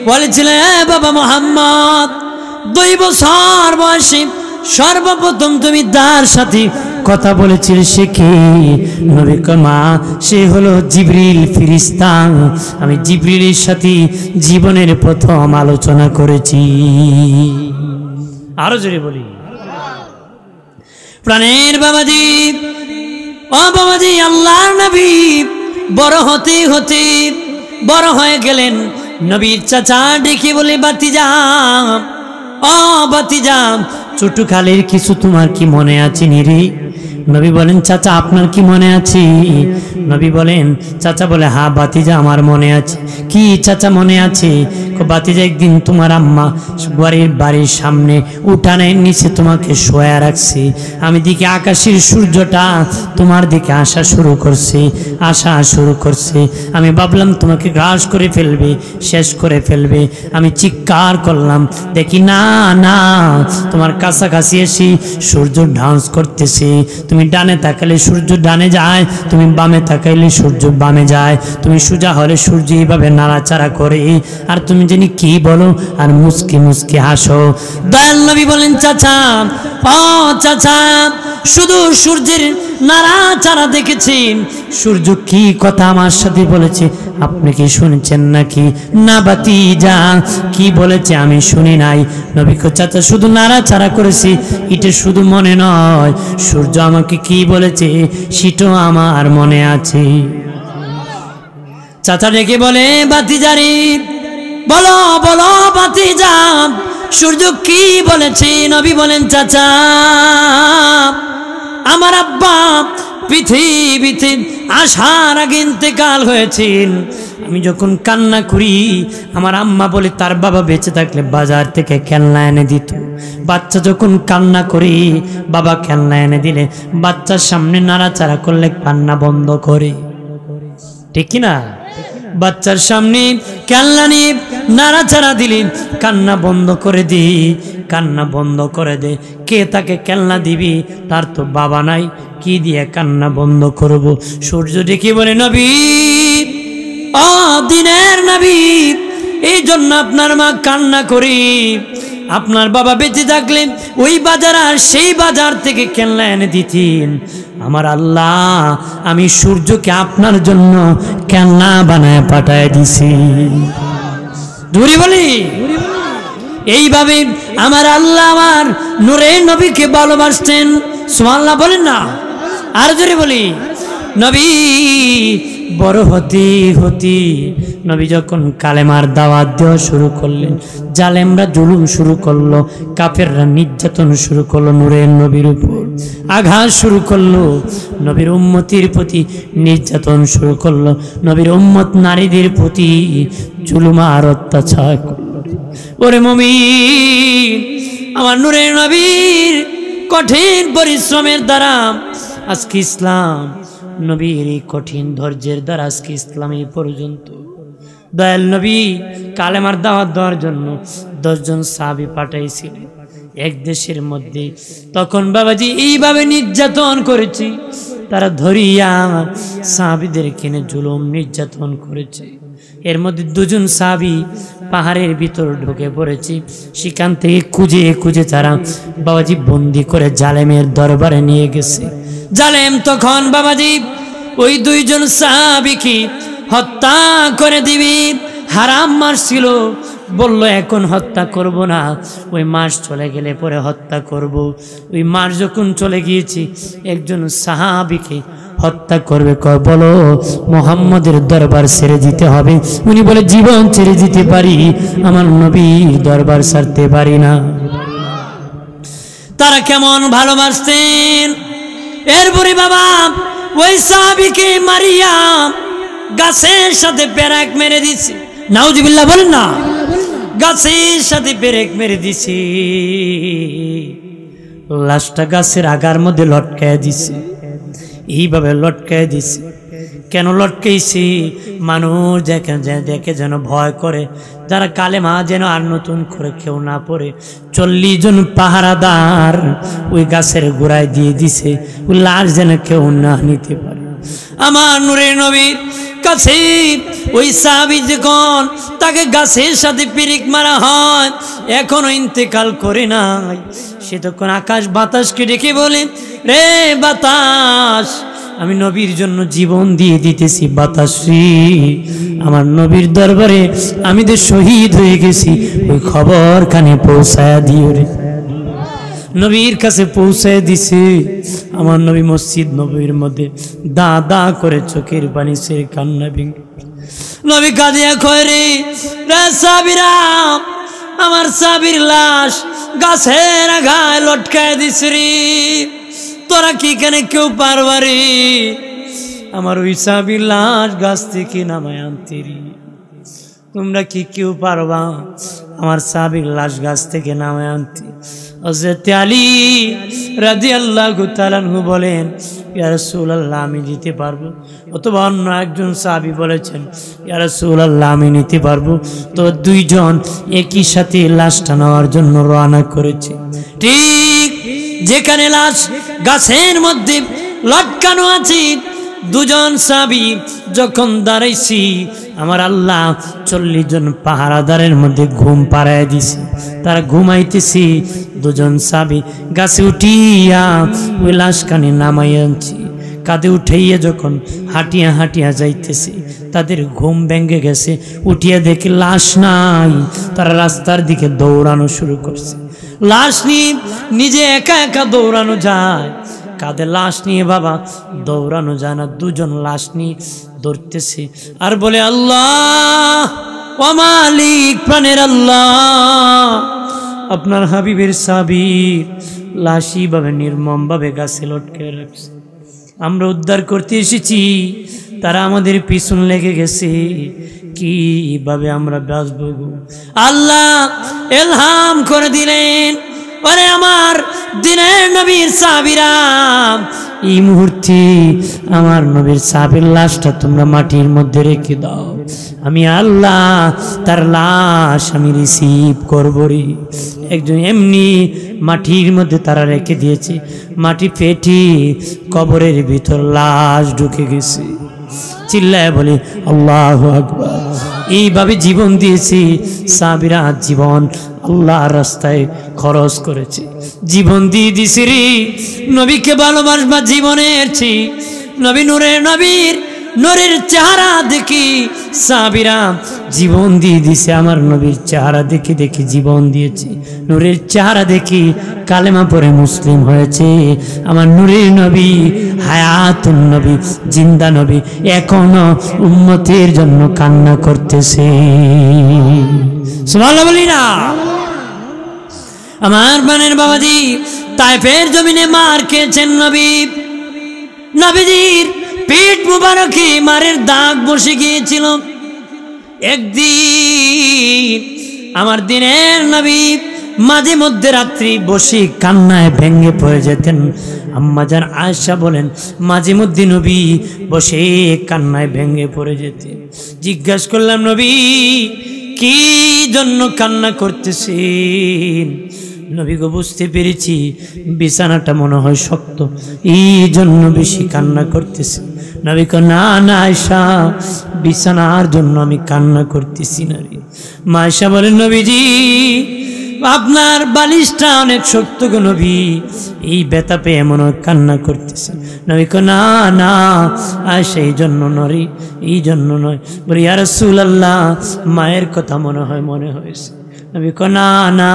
বলেছিলেন, বাবা মোহাম্মদ 2 বছর বয়সে সর্বপ্রথম তুমি তার সাথে কথা বলেছিলে, সে কি? নবী কয়, মা সে হলো জিবরিল ফেরেশতা, আমি জিবরিলের সাথে জীবনের প্রথম আলোচনা করেছি। আরো জোরে বলি, প্রাণের বাবাজি, ও বাবাজি, আল্লাহর নবী বড় হতে হতে বড় হয়ে গেলেন। নবীর চাচা ডেকে বলে, বাতিজা, ও বাতিজা, ছোট খালের কিছু তোমার কি মনে আছে নিরে? নবী বলেন, চাচা আপনার কি মনে আছে? নবী বলেন, চাচা বলে, হ্যাঁ বাতিজা আমার মনে আছে। কি চাচা মনে আছে? বাতিজা একদিন তোমার আম্মা বাড়ির সামনে উঠানের নিচে তোমাকে শোয়া রাখছে, আমি দিকে আকাশের সূর্যটা তোমার দিকে আসা শুরু করছে, আমি ভাবলাম তোমাকে গ্রাস করে ফেলবে, শেষ করে ফেলবে। আমি চিৎকার করলাম, দেখি না না, তোমার কাছাকাছি এসে সূর্য ডান্স করতেছে। তুমি ডানে তাকালে সূর্য ডানে যায়, তুমি বামে তাকাইলে সূর্য বামে যায়, তুমি সোজা হলে সূর্য এইভাবে নাড়াচাড়া করে, আর তুমি জানি কি বলো আর মুস্কি মুস্কি হাসো। দয়াল নবী বলেন, চাচা, ও চাচা, শুধু সূর্যের নাড়াচাড়া দেখেছেন, সূর্য কি কথা আমার সাথে বলেছে আপনি কি শুনেছেন নাকি? না বাতিজা, কি বলেছে আমি শুনি নাই। নবী কয়, চাচা শুধু নাড়াচাড়া করেছি, এটা শুধু মনে নয়, সূর্য আমাকে কি বলেছে সেটাও আমার মনে আছে। চাচা ডেকে বলে, বাতিজারি বলো বলো বাতিজা, সূর্য কি বলেছে? নবী বলেন, চাচা আমার আব্বা পৃথিবীতে আসার আগে ইন্তেকাল হয়েছেন। আমি যখন কান্না করি, আমার আম্মা বলে তার বাবা বেঁচে থাকলে বাজার থেকে খেলনা এনে দিত। বাচ্চা যখন কান্না করি, বাবা খেলনা এনে দিলে বাচ্চার সামনে নাড়াচাড়া করলে কান্না বন্ধ করে, ঠিক কিনা? বাচ্চার সামনে খেলনা নিয়ে নাড়াচাড়া দিলে কান্না বন্ধ করে দিই, কান্না বন্ধ করে দে। কে তাকে খেলনা দিবি? তার তো বাবা নাই, কি দিয়ে কান্না বন্ধ করব? সূর্য ডেকে বলে, নবী, ও দিনের নবী, এই জন্য আপনার মা কান্না করি। আপনার বাবা বেঁচে থাকলেন ওই বাজার আর সেই বাজার থেকে খেলনা এনে দিতেন। আমার আল্লাহ, আমি সূর্যকে আপনার জন্য খেলনা বানায় পাঠায় দিছি। ধরে বলি, এইভাবে আমার আল্লাহ আমার নূরের নবীকে ভালোবাসতেন। সুবহানাল্লাহ বলেন না? আর জোরে বলি, নবী বড় হতে হতে নবী যখন কালেমার দাওয়াত দেওয়া শুরু করলেন, জালেমরা জুলুম শুরু করলো, কাফেররা নির্যাতন শুরু করলো, নূরের নবীর উপর আঘাত শুরু করলো, নবীর উম্মতির প্রতি নির্যাতন শুরু করলো, নবীর উম্মত নারীদের প্রতি জুলুম আর অত্যাচার করলো। ওরে মুমিন, আমার নূরের নবীর কঠিন পরিশ্রমের দ্বারা আজকে ইসলাম, নবীর এই কঠিন ধৈর্যের দ্বারা আজকে ইসলাম এই পর্যন্ত। দয়াল নবী কালেমার দাওয়াত দেওয়ার জন্য 10 জন সাহাবী পাঠাইছিলেন এক দেশের মধ্যে। তখন বাবাজি এইভাবে নির্যাতন করেছি, তারা ধরিয়া সাহাবীদের কিনে জুলুম নির্যাতন করেছে। এর মধ্যে 2 জন সাহাবী পাহাড়ের ভিতর ঢুকে পড়েছে, সেখান থেকে খুঁজে খুঁজে তারা বাবাজি বন্দি করে জালেমের দরবারে নিয়ে গেছে। জালেম তখন বাবাজি ওই 2 জন সাহাবীকে হত্যা করে দিবি, হারাম মাস ছিল, বলল এখন হত্যা করব না, ওই মাস চলে গেলে পরে হত্যা করব। ওই মাস যখন চলে গিয়েছে, একজন সাহাবীকে হত্যা করবে, বলো মুহাম্মদের দরবার ছেড়ে দিতে হবে। উনি বলে জীবন ছেড়ে দিতে পারি, আমার নবীর দরবার ছাড়তে পারি না। তারা কেমন ভালোবাসতেন। এরপরে বাবা ওই সাহাবীকে মারিয়া গাছের সাথে পেরেক মেরে দিছে। নাউজুবিল্লাহ বলেন না। গাছের সাথে পেরেক মেরে দিছে, লাশটা গাছের আগার মধ্যে লটকায় দিছে। এইভাবে লটকায় দিছে। কেন লটকাইছে? মানুষ দেখে যেন ভয় করে, যারা কালেমা যেন আর নতুন করে কেউ না পড়ে। 40 জন পাহারাদার ওই গাছের গোড়ায় দিয়ে দিছে, ওই লাশ যেন কেউ না নিতে পারে। আমার নূরের নবীর কাছে ওই সাহাবী যখন তাকে গাছের সাথে পিরিক মারা হয়, এখনো ইন্তেকাল করে নাই, সে তখন আকাশ বাতাসকে ডেকে বলে, রে বাতাস, আমি নবীর জন্য জীবন দিয়ে দিতেছি। বাতাস রে, আমার নবীর দরবারে আমি তো শহীদ হয়ে গেছি, ওই খবর কানে পৌঁছায়া দিও রে। নবীর কাছে পৌঁছায় দিছে। আমার নবী মসজিদ নবীর মধ্যে দা দা করে চোখের পানি ছেড়ে কান্না ভেঙে নবী কাঁদিয়া কয়, রে সাহাবীরা, আমার সাহাবীর লাশ গাছের আগায় লটকায় দিছে রে, তোরা কি কেন কেউ পারবা রে আমার ওই সাহাবীর লাশ গাছ থেকে নামায় আনতে রে? তোমরা কি কেউ পারবা আমার সাহাবীর লাশ গাছ থেকে নামায় আনতে? হযরত আলী রাদিয়াল্লাহু তাআলা আনহু বলেন, ইয়া রাসূলুল্লাহ, আমি দিতে পারবো। অথবা অন্য একজন সাহাবী বলেছেন, ইয়া রাসূলুল্লাহ, আমি নিতে পারবো। তো 2 জন একই সাথে লাশটা নেওয়ার জন্য রওনা করেছে। ঠিক যেখানে লাশ গাছের মধ্যে লটকানো আছে, 2 জন সাহাবী যখন দাঁড়াইছি, আমার আল্লাহ 40 জন পাহারাদারের মধ্যে ঘুম পাড়ায় দিছে। তারা ঘুমাইতেছি, 2 জন সাহাবী গাছে উঠিয়া ওই লাশ কানে নামাই আনছি। কাঁধে উঠাইয়া যখন হাঁটিয়া হাঁটিয়া যাইতেছে, তাদের ঘুম ভেঙে গেছে। উঠিয়া দেখে লাশ নাই, তারা রাস্তার দিকে দৌড়ানো শুরু করছে। লাশ নিয়ে নিজে একা একা দৌড়ানো যায়, কাঁধে লাশ নিয়ে বাবা দৌড়ানো যায় না। 2 জন লাশ নিয়ে দৌড়তেছে আর বলে, আল্লাহ ও মালিক, প্রাণের আল্লাহ, আপনার হাবিবের সাহাবীর লাশই ভাবে নির্মম ভাবে গাছে লটকে রাখছে, আমরা উদ্ধার করতে এসেছি, তারা আমাদের পিছন লেগে গেছে, কিভাবে আমরা বাঁচব? আল্লাহ ইলহাম করে দিলেন, ওরে আমার দিনের নবীর সাহাবীরা, এই মুহূর্তে আমার নবীর সাহাবীর লাশটা তোমরা মাটির মধ্যে রেখে দাও, আমি আল্লাহ তার লাশ আমি রিসিভ করবো রে। একজন এমনি মাটির মধ্যে তারা রেখে দিয়েছে, মাটি ফেটে কবরের ভিতর লাশ ঢুকে গেছে। চিল্লায় বলে আল্লাহু আকবার। এইভাবে জীবন দিয়েছি সাহাবীরা, জীবন আল্লাহর রাস্তায় খরচ করেছে, জীবন দিয়ে দিছি রে নবীকে ভালোবাসবা জীবনের চেয়ে। নবী নূরের নবীর নূরের চেহারা দেখি সাহাবীরা জীবন দিয়ে দিছে। আমার নবীর চেহারা দেখে দেখে জীবন দিয়েছে, নূরের চেহারা দেখি কালেমা পড়ে মুসলিম হয়েছে। আমার নূরের নবী, হায়াতুন নবী, জিন্দা নবী এখনো উম্মতের জন্য কান্না করতেছে। সুবহানাল্লাহ বলি না? আমার বানের বাবাজি তায়েফের জমিনে মার খেয়েছেন নবী। নবীজির পেট মুবারকে মারের দাগ বসে গিয়েছিল। একদিন আমার দিনের নবী মাঝে মধ্যে রাত্রি বসে কান্নায় ভেঙে পড়ে যেতেন। আম্মাজান আয়েশা বলেন মাঝে মধ্যে নবী বসে কান্নায় ভেঙে পড়ে যেতেন। জিজ্ঞাসা করলাম নবী কি জন্য কান্না করতেছেন? নবী গো বুঝতে পেরেছি বিছানাটা মনে হয় শক্ত, এই জন্য বেশি কান্না করতেছি। নবী কো না না আয়েশা, বিছানার জন্য আমি কান্না করতেছি না রে। মা আয়েশা বলেন নবীজি আপনার বালিশটা অনেক শক্ত গো নবী, এই ব্যথা পেয়ে মনে হয় কান্না করতেছে। নবী কো না না আয়েশা এই জন্য নয়, এই জন্য নয়। বলি ইয়া রাসূলুল্লাহ মায়ের কথা মনে হয়েছে। নবী কো না না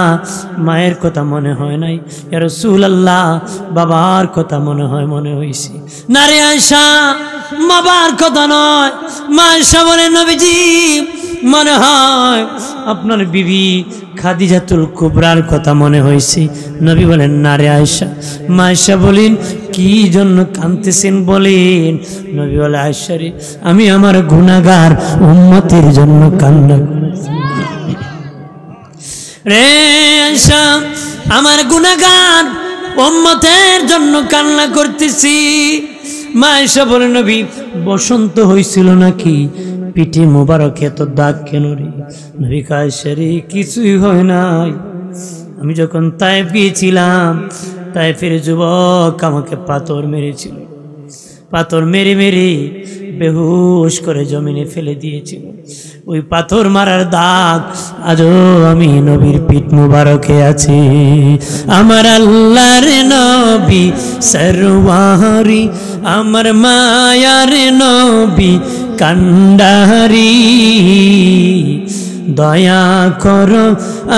মায়ের কথা মনে হয় নাই, ইয়া রাসূলুল্লাহ বাবার কথা মনে হয়েছে। না রে আয়েশা বাবার কথা নয়। মা আয়েশা বলেন নবীজি মনে হয় আপনার বিবি খাদিজাতুল কুবরার কথা মনে হয়েছে। নবী বলেন না রে আয়েশা। মা আয়েশা বলেন কি জন্য কাঁদতেছেন বলেন? নবী বলে আয়েশা রে আমি আমার গুনাহগার উম্মতের জন্য কান্না করতেছি রে আয়েশা, আমার গুনাহগার উম্মতের জন্য কান্না করতেছি। মা আয়েশা বলেন নবী বসন্ত হয়েছিল নাকি? পিঠে মোবারক এত দাগ কেন রে? নবী কয় আয়েশা রে কিছুই হয় নাই, আমি যখন তায়েফ গিয়েছিলাম তায়েফের যুবক আমাকে পাথর মেরেছিল, পাথর মেরে মেরে বেহুশ করে জমিনে ফেলে দিয়েছিল। ওই পাথর মারার দাগ আজও আমি নবীর পিঠ মুবারকে আছে। আমার আল্লাহর নবী সরওয়ারি, আমার মায়ার নবী কান্ডারি, দয়া করো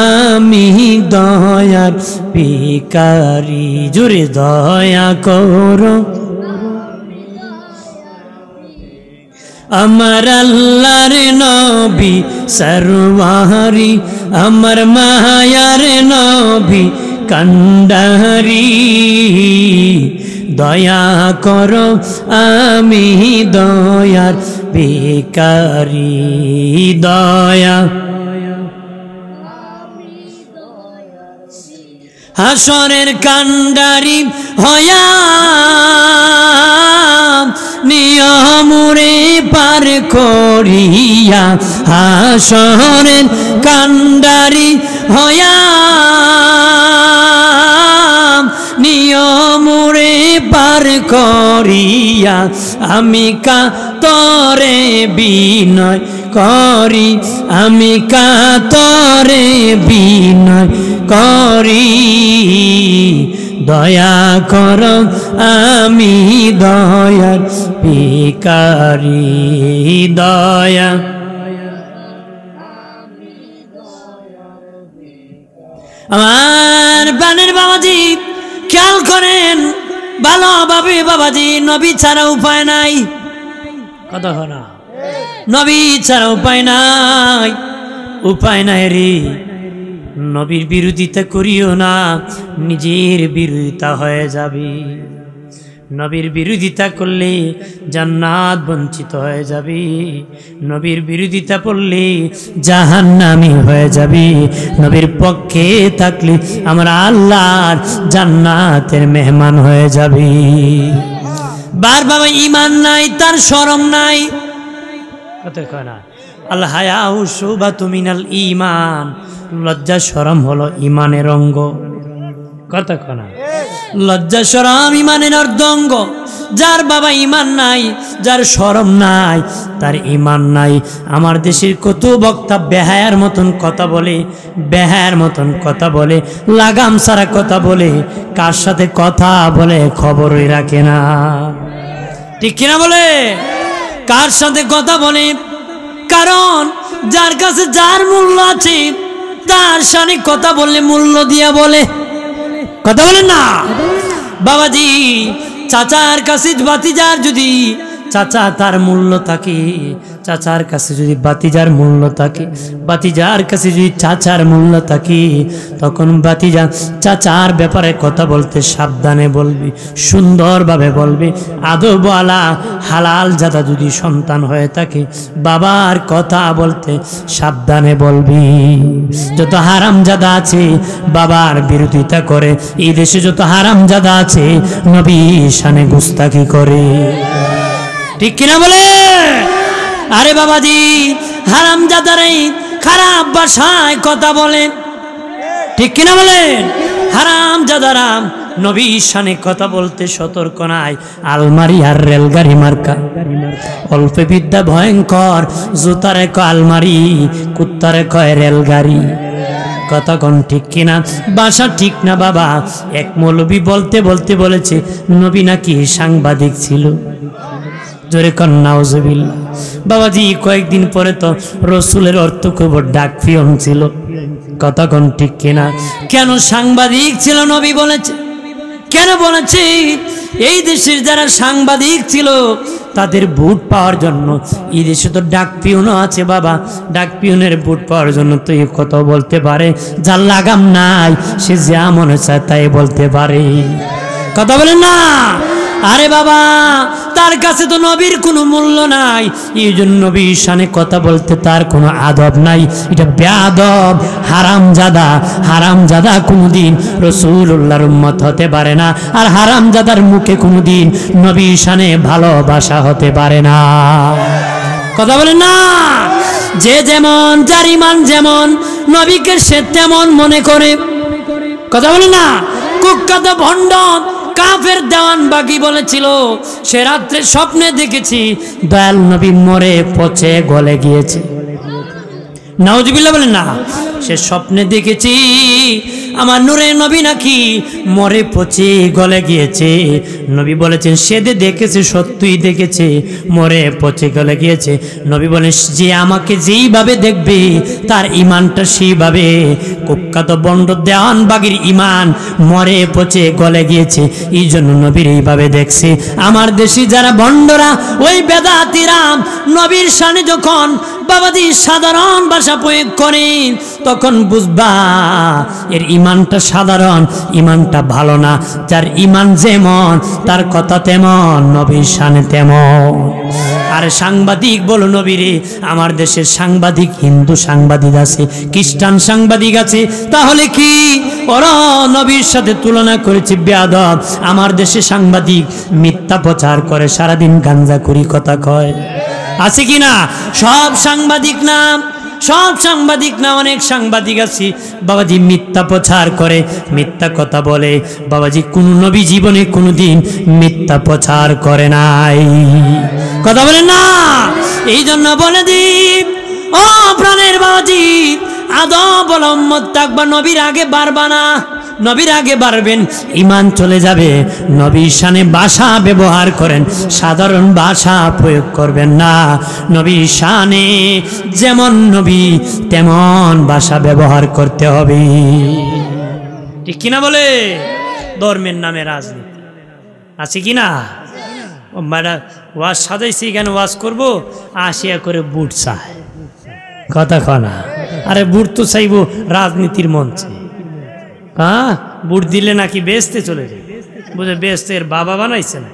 আমি দয়ার ভিখারি, জোরে দয়া করো আমার আল্লাহর নবী সরওয়ারি, আমার মায়ার নবী কান্ডারি, দয়া করো আমি দয়ার ভিখারি, দয়া হাসরের কান্ডারি হয়া নিয়মরে পার করিয়া, হাসরের কান্ডারি হয়া নিয়মরে পার করিয়া, আমি কাতরে বিনয় করি, আমি কাতরে বিনয় করি, দয়া করো আমি দয়ার ভিখারি, দয়া আমার বানের বাবাজি খেয়াল করেন ভালোভাবে বাবাজি, নবী ছাড়া উপায় নাই। কথা না, নবী ছাড়া উপায় নাই, উপায় নাই রে। নবীর বিরোধিতা করিও না, নিজের বিরোধিতা হয়ে যাবে। নবীর বিরোধিতা করলে জান্নাত বঞ্চিত হয়ে যাবে, নবীর বিরোধিতা করলে জাহান্নামী হয়ে যাবে। নবীর পক্ষে থাকলে আমরা আল্লাহর জান্নাতের মেহমান হয়ে যাবে। বার বাবা ঈমান নাই, তার শরম নাই, কথা কয় না। আল হায়াউ শুবাতুম মিনাল ঈমান, লজ্জা শরম হলো ঈমানের অঙ্গ, কথা কয় না। লজ্জা শরম ঈমানের অর্ধাঙ্গ। যার বাবা ঈমান নাই, যার শরম নাই, তার ঈমান নাই। আমার দেশের কত বক্তা বেহায়ার মতন কথা বলে, বেহায়ার মতন কথা বলে, লাগাম ছাড়া কথা বলে, কার সাথে কথা বলে খবরই রাখে না, ঠিক কিনা বলে? কার সাথে কথা বলে? কারণ যার কাছে যার মূল্য আছে তার সাথে কথা বললে মূল্য দিয়া বলে, কথা বলেন না বাবাজি। চাচার কাছে ভাতিজার যদি চাচা তার মূল্য থাকে, চাচার কাছে যদি ভাতিজার মূল্য থাকে, ভাতিজার কাছে যদি চাচার মূল্য থাকে, তখন ভাতিজা চাচার ব্যাপারে কথা বলতে সাবধানে বলবি, সুন্দরভাবে বলবি। আদবওয়ালা হালাল জাদা যদি সন্তান হয়ে থাকে, বাবার কথা বলতে সাবধানে বলবি। যত হারামজাদা আছে বাবার বিরোধিতা করে, এই দেশে যত হারামজাদা আছে নবী শানে গুস্তাখি করে, ঠিক কিনা বলে? আরে বাবাজি, হারামজাদারাই খারাপ ভাষায় কথা বলে, ঠিক কিনা বলেন? হারামজাদারা নবীর শানে কথা বলতে সতর্ক নাই। আলমারি আর রেলগাড়ি মার্কা, অল্প বিদ্যা ভয়ঙ্কর। জুতারে কয় আলমারি, কুত্তারে কয় রেলগাড়ি। কথা কোন ঠিক কিনা? বাসা ঠিক না বাবা। এক মৌলবী বলতে বলতে বলেছে নবী নাকি সাংবাদিক ছিল। জোরে কন নাউজুবিল্লাহ। বাবাজি কয়েকদিন পরে তো রসুলের অর্থ খুব ডাক পিয়ন ছিল। কথা কোন ঠিক কিনা? কেন সাংবাদিক ছিল নবী বলেছে? কেন বলেছে? এই দেশের যারা সাংবাদিক ছিল তাদের ভোট পাওয়ার জন্য। এই দেশে তো ডাক পিয়নও আছে বাবা, ডাক পিয়নের ভোট পাওয়ার জন্য তো এই কথা বলতে পারে। যার লাগাম নাই সে যা মনে চায় তাই বলতে পারে। কথা বলেন না? আরে বাবা, তার কাছে তো নবীর কোনো মূল্য নাই, এই জন্য নবীর শানে কথা বলতে তার কোনো আদব নাই। এটা বেয়াদব, হারামজাদা। হারামজাদা কোনোদিন রাসূলুল্লাহর উম্মত হতে পারে না, আর হারামজাদার মুখে কোনোদিন নবীর শানে ভালোবাসা হতে পারে না। কথা বলেন না? যে যেমন, যার ঈমান যেমন, নবীকে সে তেমন মনে করে। কথা বলেন না? কুখ্যাত ভণ্ড কাফের দেওয়ান বাগি বলেছিল সে রাত্রে স্বপ্নে দেখেছি দয়াল নবী মরে পচে গলে গিয়েছে। নাউজুবিল্লাহ বলেন না? সে স্বপ্নে দেখেছি আমার নূরের নবী নাকি মরে পচে গলে গিয়েছে। নবী বলেছেন সেদে দেখেছে, সত্যই দেখেছে মরে পচে গলে গিয়েছে। নবী বলেন যে আমাকে যেইভাবে দেখবে তার ইমানটা সেইভাবে। কুখ্যাত বন্ড দেওয়ান বাগির ইমান মরে পচে গলে গিয়েছে, এই জন্য নবীর এইভাবে দেখছে। আমার দেশি যারা বন্ডরা, ওই বেদাতিরা নবীর শানে যখন বাবাজি সাধারণ ভাষা প্রয়োগ করেন তখন বুঝবা এর ইমানটা সাধারণ, ইমানটা ভালো না। যার ইমান যেমন তার কথা তেমন, নবীর শানে তেমন। আর সাংবাদিক বলো নবীরে, আমার দেশের সাংবাদিক হিন্দু সাংবাদিক আছে, খ্রিস্টান সাংবাদিক আছে, তাহলে কি ওরা নবীর সাথে তুলনা করেছে? বেয়াদব। আমার দেশে সাংবাদিক মিথ্যা প্রচার করে, সারাদিন গাঞ্জা করি কথা কয়, আছে কি না? সব সাংবাদিক না, সব সাংবাদিক না, অনেক সাংবাদিক আছে বাবাজি মিথ্যা প্রচার করে, মিথ্যা কথা বলে। বাবাজি কোন নবী জীবনে কোনোদিন মিথ্যা প্রচার করে নাই। কথা বলেন না? এই জন্য বলে দিই ও প্রাণের বাবাজি, আদব বলা উম্মত থাকবা, নবীর আগে বাড়বা না। নবীর আগে বাড়বেন ইমান চলে যাবে। নবীর শানে ভাষা ব্যবহার করেন, সাধারণ ভাষা প্রয়োগ করবেন না। নবীর শানে যেমন নবী তেমন ভাষা ব্যবহার করতে হবে, ঠিক কিনা বলে? ধর্মের নামে রাজনীতি আছে কিনা? ওয়াজ সাজাইছি কেন ওয়াজ করবো, আসিয়া করে বুট চায়, কথা কনা। আরে বুট তো চাইবো রাজনীতির মঞ্চে। হ্যাঁ, বুট দিলে নাকি বেচতে চলে যায়, বুঝে বেচতে এর বাবা বানাইছে না,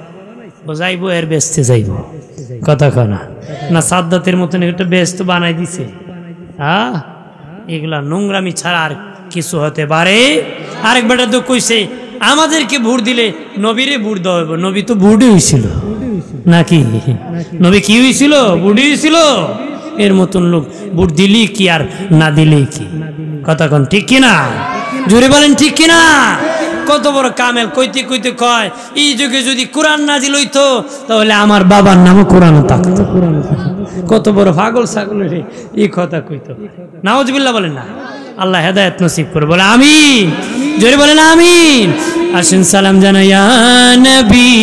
যাইবো এর বেচতে যাইব, কথা কনা। না সাদ্দাতের মতন একটা বেচতে বানাই দিছে। হ্যাঁ, এগুলা নোংরামি ছাড়া আর কিছু হতে পারে? আরেক বেটা তো কইছে আমাদেরকে ভোট দিলে নবীরে ভোট দেওয়া হবে। নবী তো ভোটই হয়েছিল নাকি? নবী কি হয়েছিল? ভোটই হয়েছিল। এর মতন লোক ভোট দিলি কি আর না দিলি কি, কথা কন ঠিক কিনা? জোরে বলেন ঠিক কিনা? কত বড় কামেল, কইতে কইতে কয় এই যুগে যদি কোরআন নাজিল হইতো তাহলে আমার বাবার নামও কোরআন থাকতো। কত বড় পাগল ছাগল রে, এই কথা কইতো। নাউজুবিল্লাহ বলেন না? আল্লাহ হেদায়েত নসিব করে, বলে আমিন। জোরে বলেন আমিন। আসেন সালাম জানাই ইয়া নবী